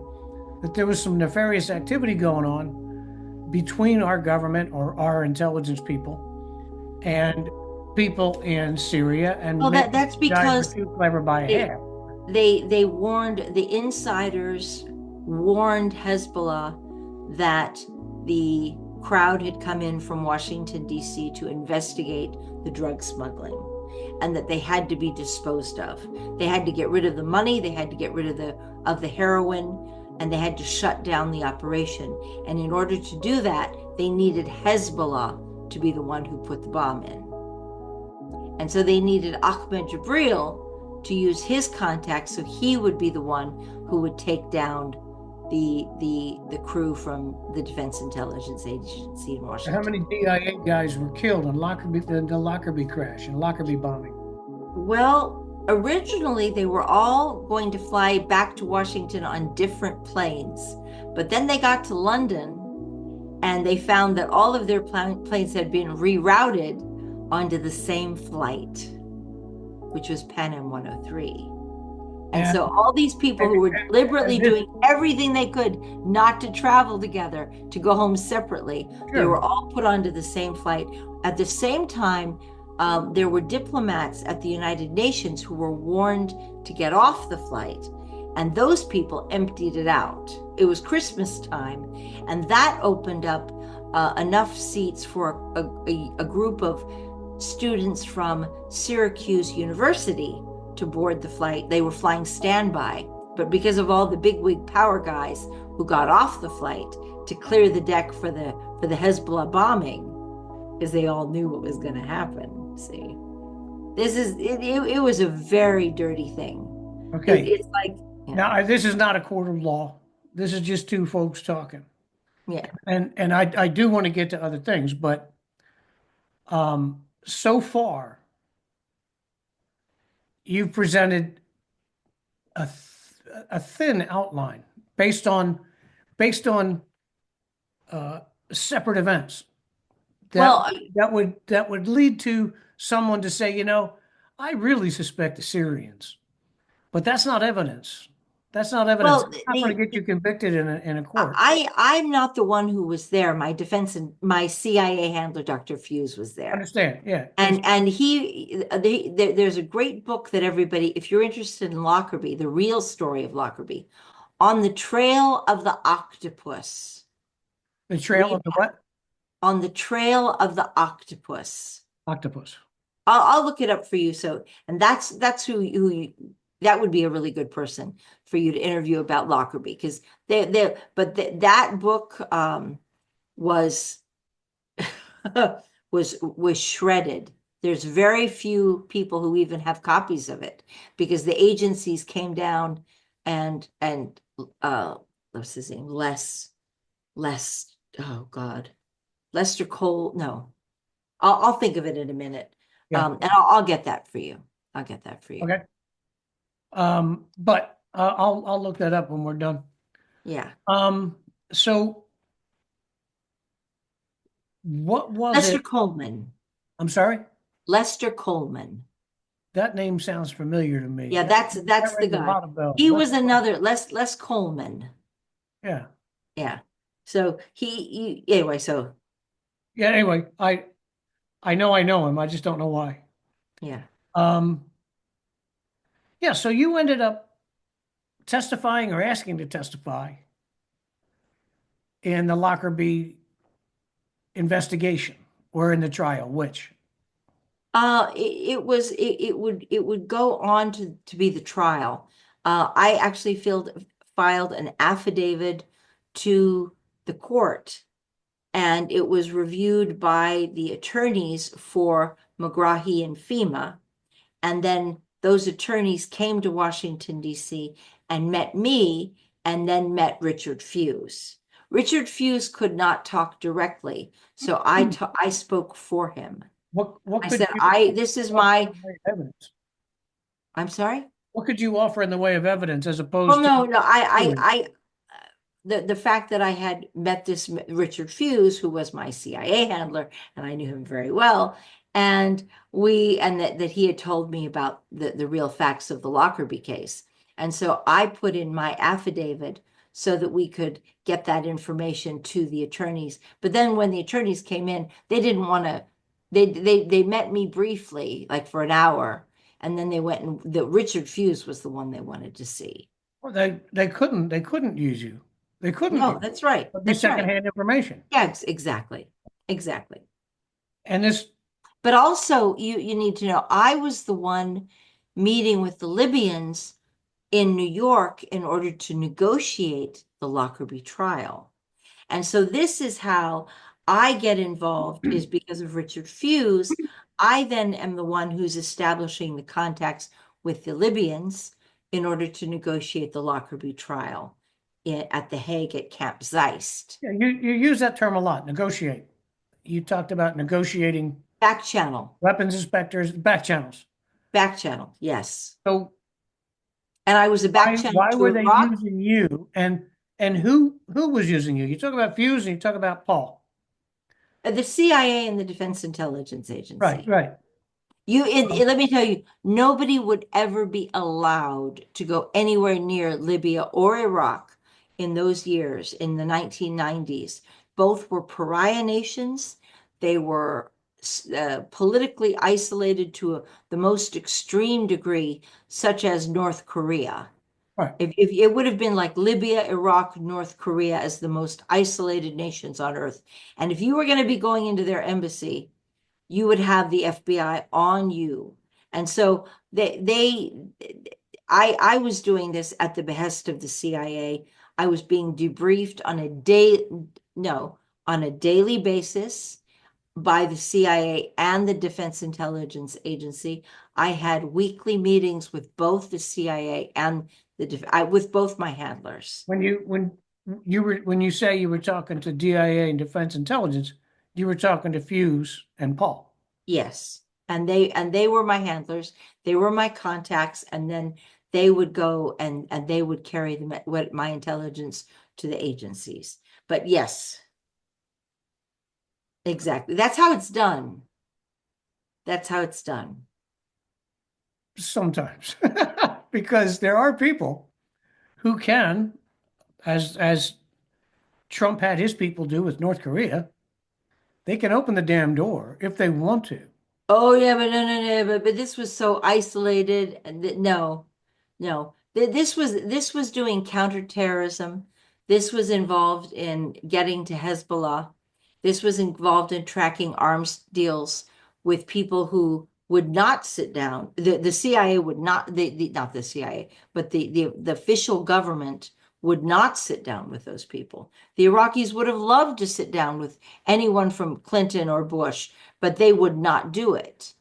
that there was some nefarious activity going on between our government or our intelligence people and people in Syria, and that's because too clever by a hair. The insiders warned Hezbollah that the crowd had come in from Washington, D.C. to investigate the drug smuggling, and that they had to be disposed of. They had to get rid of the money, they had to get rid of the heroin, and they had to shut down the operation. And in order to do that, they needed Hezbollah to be the one who put the bomb in. And so they needed Ahmed Jibril to use his contacts, so he would be the one who would take down the crew from the Defense Intelligence Agency in Washington. How many DIA guys were killed in Lockerbie, the Lockerbie crash and Lockerbie bombing? Well, originally they were all going to fly back to Washington on different planes, but then they got to London and they found that all of their planes had been rerouted onto the same flight, which was Pan Am 103. And so all these people who were deliberately doing everything they could not to travel together, to go home separately, they were all put onto the same flight. At the same time, there were diplomats at the United Nations who were warned to get off the flight, and those people emptied it out. It was Christmas time, and that opened up enough seats for a group of students from Syracuse University to board the flight. They were flying standby, but because of all the bigwig power guys who got off the flight to clear the deck for the Hezbollah bombing, because they all knew what was going to happen. See, it was a very dirty thing. Okay, it's like, you know, now this is not a court of law. This is just two folks talking. Yeah, and I do want to get to other things, but so far you've presented a thin outline based on separate events well, that would lead to someone to say, I really suspect the Syrians, but that's not evidence. That's not evidence. well, It's not going to get you convicted in a court. I'm not the one who was there. My defense and my CIA handler, Dr. Fuse, was I there. understand. Yeah. And there's a great book that everybody, if you're interested in Lockerbie, the real story of Lockerbie, On the Trail of the Octopus. The trail of the what? On the Trail of the Octopus. Octopus. I'll look it up for you. So, and that's who that would be a really good person for you to interview about Lockerbie, because that book was was shredded. There's very few people who even have copies of it, because the agencies came down and what's his name? Oh God, Lester Cole. No, I'll think of it in a minute. Yeah. And I'll get that for you. I'll get that for you. Okay. But I'll look that up when we're done. Yeah. So what was Lester it? Coleman. I'm sorry? Lester Coleman. That name sounds familiar to me. Yeah, that's the rings a guy. lot of bells. He was another Les Coleman. Yeah. Yeah. So he anyway, so Yeah, anyway, I know him. I just don't know why. yeah. Yeah, so you ended up testifying or asking to testify in the Lockerbie investigation or in the trial, which? It would go on to be the trial. I actually filed an affidavit to the court, and it was reviewed by the attorneys for McGrahy and FEMA. And then those attorneys came to Washington, D.C. and met me, and then met Richard Fuse. Richard Fuse could not talk directly, so I spoke for him. What I could said, you this is offer my, in the way of evidence? I'm sorry? What could you offer in the way of evidence as opposed Well, to? no, the fact that I had met this Richard Fuse, who was my CIA handler, and I knew him very well, and that he had told me about the real facts of the Lockerbie case. And so I put in my affidavit so that we could get that information to the attorneys. But then when the attorneys came in, they didn't want to, they met me briefly, like for an hour, and then they went, and the Richard Fuse was the one they wanted to see. Well, they couldn't use you. They couldn't No, be. that's right. It'd be That's right. secondhand information. Yeah, exactly. Exactly. And this, But also, you need to know, I was the one meeting with the Libyans in New York in order to negotiate the Lockerbie trial. And so this is how I get involved, is because of Richard Fuse. I then am the one who's establishing the contacts with the Libyans in order to negotiate the Lockerbie trial at The Hague at Camp Zeist. yeah, you use that term a lot, negotiate. You talked about negotiating Back channel, weapons inspectors, back channels. yes. So And I was a back channel why to were they Iraq. using you? And who was using you? You talk about Fuse and you talk about Paul. The CIA and the Defense Intelligence Right, Agency. right. Let me tell you, nobody would ever be allowed to go anywhere near Libya or Iraq in those years, in the 1990s. Both were pariah nations. They were politically isolated to the most extreme degree, such as North Korea. Right. If it would have been like Libya, Iraq, North Korea as the most isolated nations on earth. And if you were going to be going into their embassy, you would have the FBI on you. And so I was doing this at the behest of the CIA. I was being debriefed on a daily basis by the CIA and the Defense Intelligence Agency. I had weekly meetings with both the CIA and with both my handlers. When you say you were talking to DIA and Defense Intelligence, you were talking to Fuse and Paul. Yes. And they were my handlers. They were my contacts. And then they would go and they would carry my intelligence to the agencies. But yes, exactly. That's how it's done. That's how it's done. Sometimes, because there are people who can, as Trump had his people do with North Korea, they can open the damn door if they want to. Oh yeah, but no, but this was so isolated, and no. This was doing counterterrorism. This was involved in getting to Hezbollah. This was involved in tracking arms deals with people who would not sit down. The CIA would not, not the CIA, but the official government would not sit down with those people. The Iraqis would have loved to sit down with anyone from Clinton or Bush, but they would not do it.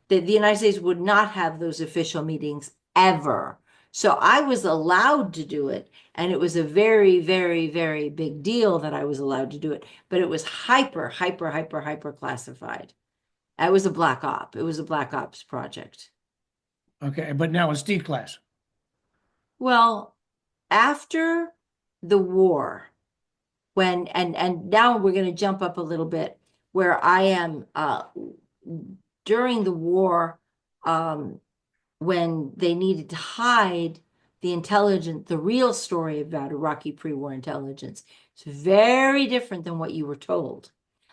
The United States would not have those official meetings ever. So I was allowed to do it, and it was a very, very, very big deal that I was allowed to do it, but it was hyper classified. It was a black op. It was a black ops project. Okay, but now it's D-class. Well, after the war, and now we're going to jump up a little bit where I am during the war, when they needed to hide the real story about Iraqi pre-war intelligence. It's very different than what you were told.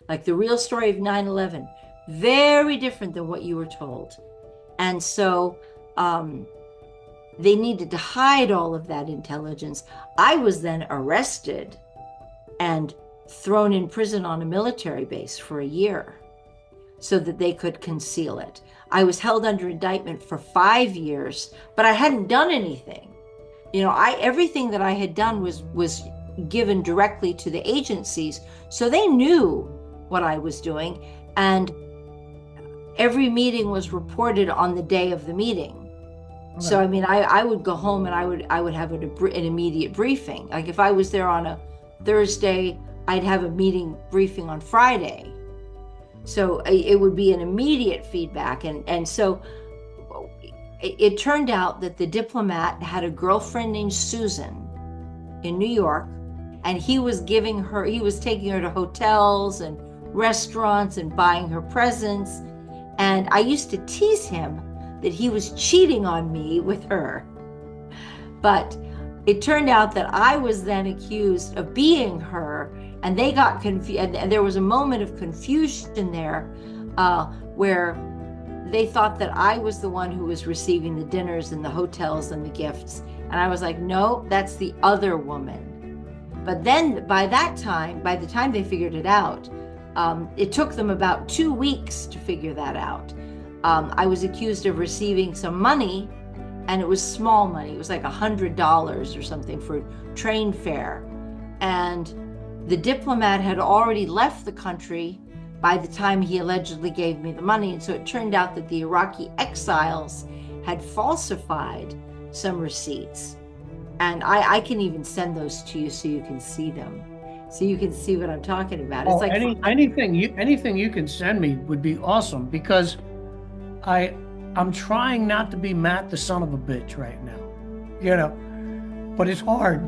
Like the real story of 9/11, very different than what you were told. And so they needed to hide all of that intelligence. I was then arrested and thrown in prison on a military base for a year so that they could conceal it. I was held under indictment for 5 years, but I hadn't done anything. Everything that I had done was given directly to the agencies, so they knew what I was doing, and every meeting was reported on the day of the meeting. Right. So I mean, I would go home and I would have an immediate briefing. Like if I was there on a Thursday, I'd have a meeting briefing on Friday. So it would be an immediate feedback. And so it turned out that the diplomat had a girlfriend named Susan in New York, and he was taking her to hotels and restaurants and buying her presents. And I used to tease him that he was cheating on me with her. But it turned out that I was then accused of being her, and they got confused, and there was a moment of confusion there where they thought that I was the one who was receiving the dinners and the hotels and the gifts. And I was like, no, that's the other woman. But then by the time they figured it out, it took them about 2 weeks to figure that out. I was accused of receiving some money, and it was small money. It was like $100 or something for train fare. And the diplomat had already left the country by the time he allegedly gave me the money. And so it turned out that the Iraqi exiles had falsified some receipts. And I can even send those to you so you can see them. So you can see what I'm talking about. It's like anything you can send me would be awesome, because I'm trying not to be Matt the son of a bitch right now, but it's hard.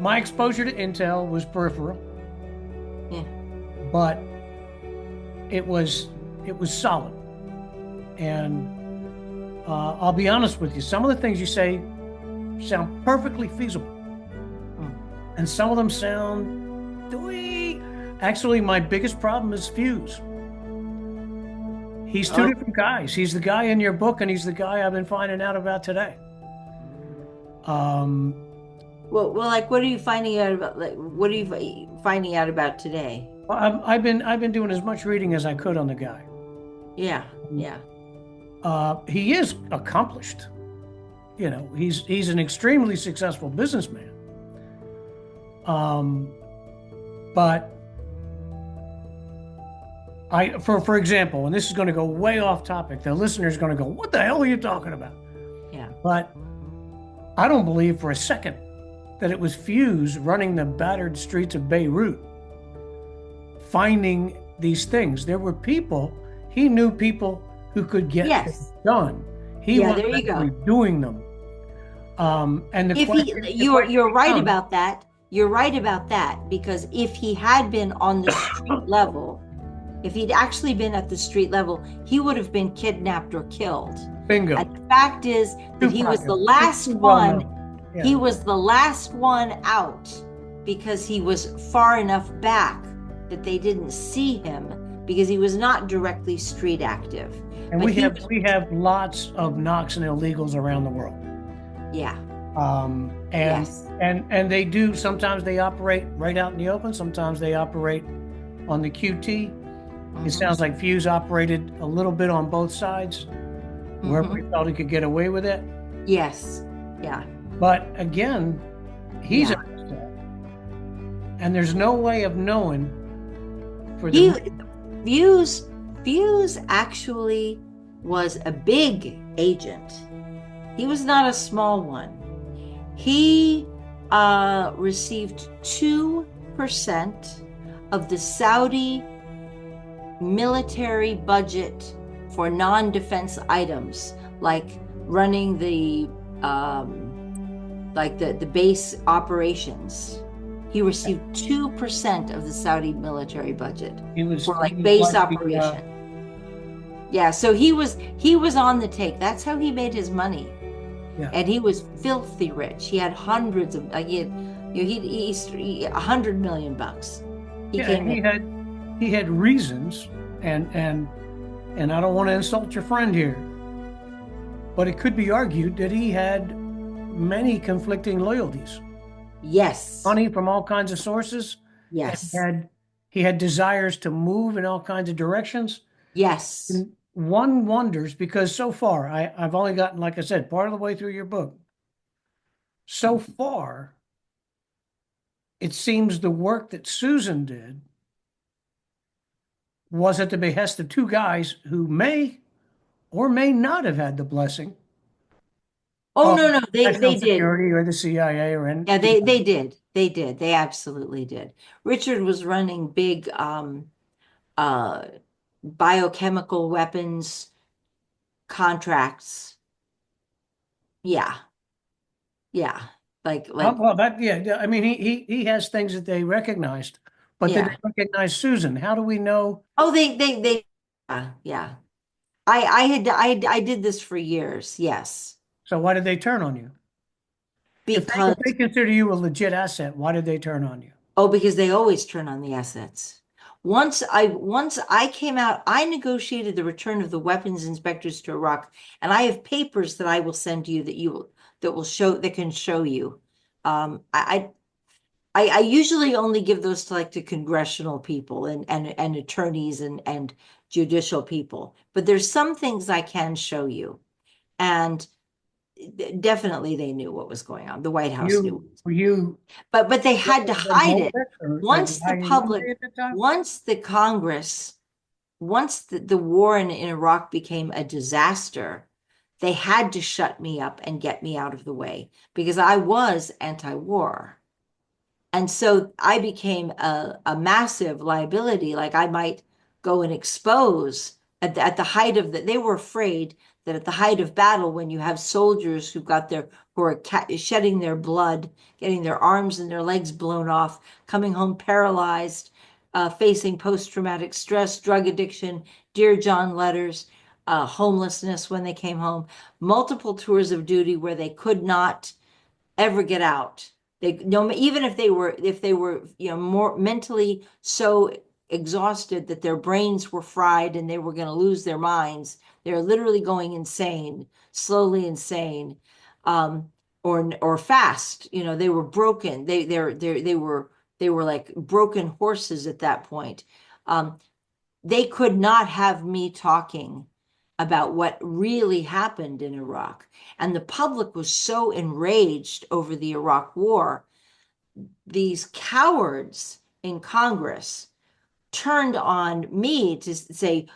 My exposure to intel was peripheral. Yeah. But it was solid. And I'll be honest with you, some of the things you say sound perfectly feasible. And some of them sound dweeby. Actually, my biggest problem is Fuse. He's two different guys. He's the guy in your book, and he's the guy I've been finding out about today. Well, like, what are you finding out about? Like, what are you finding out about today? I've been doing as much reading as I could on the guy. Yeah. He is accomplished. He's an extremely successful businessman. But for example, and this is going to go way off topic, the listener's going to go, "What the hell are you talking about?" Yeah. But I don't believe for a second that it was Fuse running the battered streets of Beirut, finding these things. There were people, he knew people who could get things done. He was there you go. Doing them. And you're right about that. You're right about that, because if he had been on the street level, if he'd actually been at the street level, he would have been kidnapped or killed. Bingo. And the fact is that he was the last one. Yeah. He was the last one out because he was far enough back that they didn't see him, because he was not directly street active. And we have lots of Knox and illegals around the world. Yeah. And they do, sometimes they operate right out in the open, sometimes they operate on the QT. It sounds like Fuse operated a little bit on both sides, wherever he felt he could get away with it. Yes. Yeah. But again, he's a and there's no way of knowing for Fuse actually was a big agent. He was not a small one. He received 2% of the Saudi military budget for non-defense items, like running the base operations. He received 2% of the Saudi military budget for base operation. Yeah, so he was on the take. That's how he made his money. Yeah. And he was filthy rich. He had hundreds of, he $100 million bucks. He had reasons, and I don't want to insult your friend here, but it could be argued that he had many conflicting loyalties. Yes. Money from all kinds of sources. Yes. He had desires to move in all kinds of directions. Yes. And one wonders, because so far, I've only gotten, like I said, part of the way through your book. So far, it seems the work that Susan did was at the behest of two guys who may or may not have had the blessing. Oh, no, they did. Security or the CIA or anything. Yeah, they did. They did. They absolutely did. Richard was running big biochemical weapons contracts. Yeah. Like well, I mean, he has things that they recognized, but they didn't recognize Susan. How do we know? Oh, they yeah. I did this for years. Yes. So why did they turn on you? Because if they consider you a legit asset, why did they turn on you? Oh, because they always turn on the assets. Once I came out, I negotiated the return of the weapons inspectors to Iraq, and I have papers that I will send to you that can show you I usually only give those to like to congressional people and attorneys and judicial people, but there's some things I can show you. And definitely they knew what was going on. The White House knew. Were you But they had to hide it. at the IAEA at the time? Once the Congress, once the war in Iraq became a disaster, they had to shut me up and get me out of the way because I was anti-war. And so I became a massive liability. Like I might go and expose at the height of they were afraid that at the height of battle, when you have soldiers who are shedding their blood, getting their arms and their legs blown off, coming home paralyzed, facing post-traumatic stress, drug addiction, Dear John letters, homelessness when they came home, multiple tours of duty where they could not ever get out. They no, even if they were more mentally so exhausted that their brains were fried and they were going to lose their minds. They're literally going insane, slowly insane, or fast. They were broken. They were like broken horses at that point. They could not have me talking about what really happened in Iraq. And the public was so enraged over the Iraq war. These cowards in Congress turned on me to say,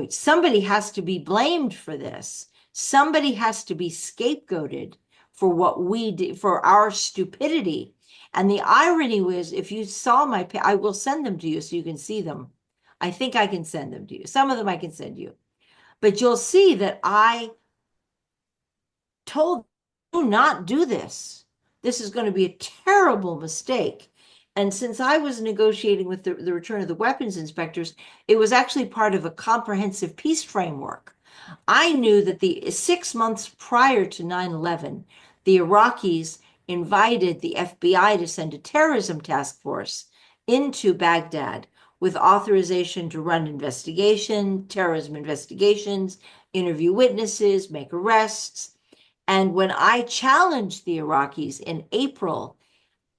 somebody has to be blamed for this. Somebody has to be scapegoated for what we did, for our stupidity. And the irony was, if you saw I will send them to you so you can see them. I think I can send them to you. Some of them I can send you. But you'll see that I told do not do this. This is going to be a terrible mistake. And since I was negotiating with the return of the weapons inspectors, it was actually part of a comprehensive peace framework. I knew that the 6 months prior to 9/11, the Iraqis invited the FBI to send a terrorism task force into Baghdad with authorization to run terrorism investigations, interview witnesses, make arrests. And when I challenged the Iraqis in April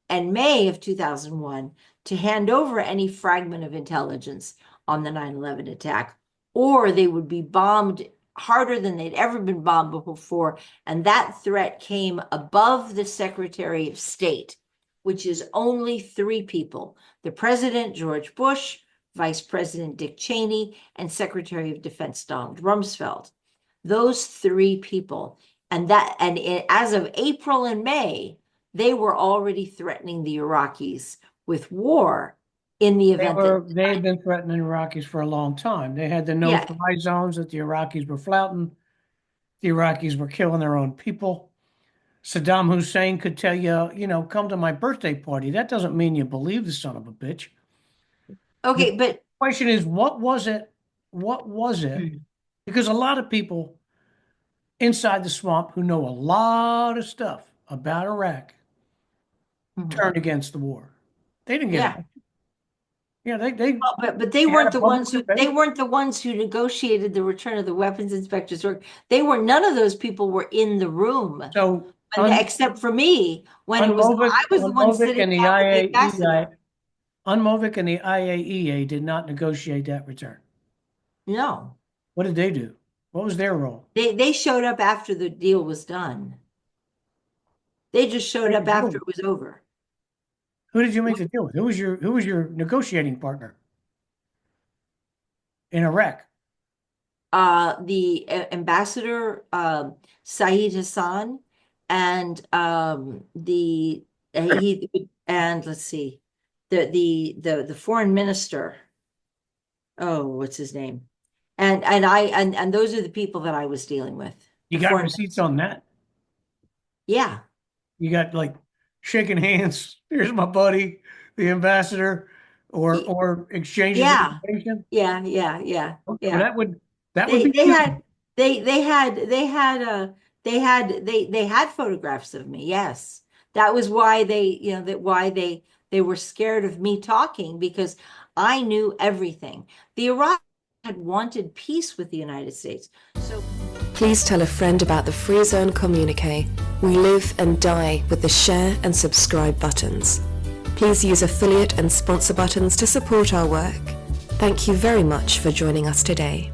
and May of 2001 to hand over any fragment of intelligence on the 9/11 attack, or they would be bombed harder than they'd ever been bombed before. And that threat came above the Secretary of State, which is only 3 people: the President, George Bush, Vice President Dick Cheney, and Secretary of Defense Donald Rumsfeld. Those 3 people. And as of April and May, they were already threatening the Iraqis with war in the event They had been threatening Iraqis for a long time. They had the no-fly zones that the Iraqis were flouting. The Iraqis were killing their own people. Saddam Hussein could tell you, come to my birthday party. That doesn't mean you believe the son of a bitch. Okay, The but question is, what was it? What was it? Because a lot of people inside the swamp who know a lot of stuff about Iraq turned against the war. They didn't get it. Yeah, but they weren't the ones who negotiated the return of the weapons inspectors. None of those people were in the room. So except for me, when it was I was the one sitting down with the ambassador. UNMOVIC and the IAEA did not negotiate that return. No. What did they do? What was their role? They showed up after the deal was done. They just showed up after it was over. Who did you make the deal with? Who was your negotiating partner in Iraq? The ambassador Saeed Hassan and let's see, the foreign minister. Oh, what's his name? And those are the people that I was dealing with. You got receipts on that? Yeah. You got like shaking hands. Here's my buddy, the ambassador, or exchanges of information? Yeah. Okay, Yeah. That would be they had photographs of me. Yes. That was why they were scared of me talking, because I knew everything. The Iraq had wanted peace with the United States. So Please tell a friend about the Free Zone Communiqué. We live and die with the share and subscribe buttons. Please use affiliate and sponsor buttons to support our work. Thank you very much for joining us today.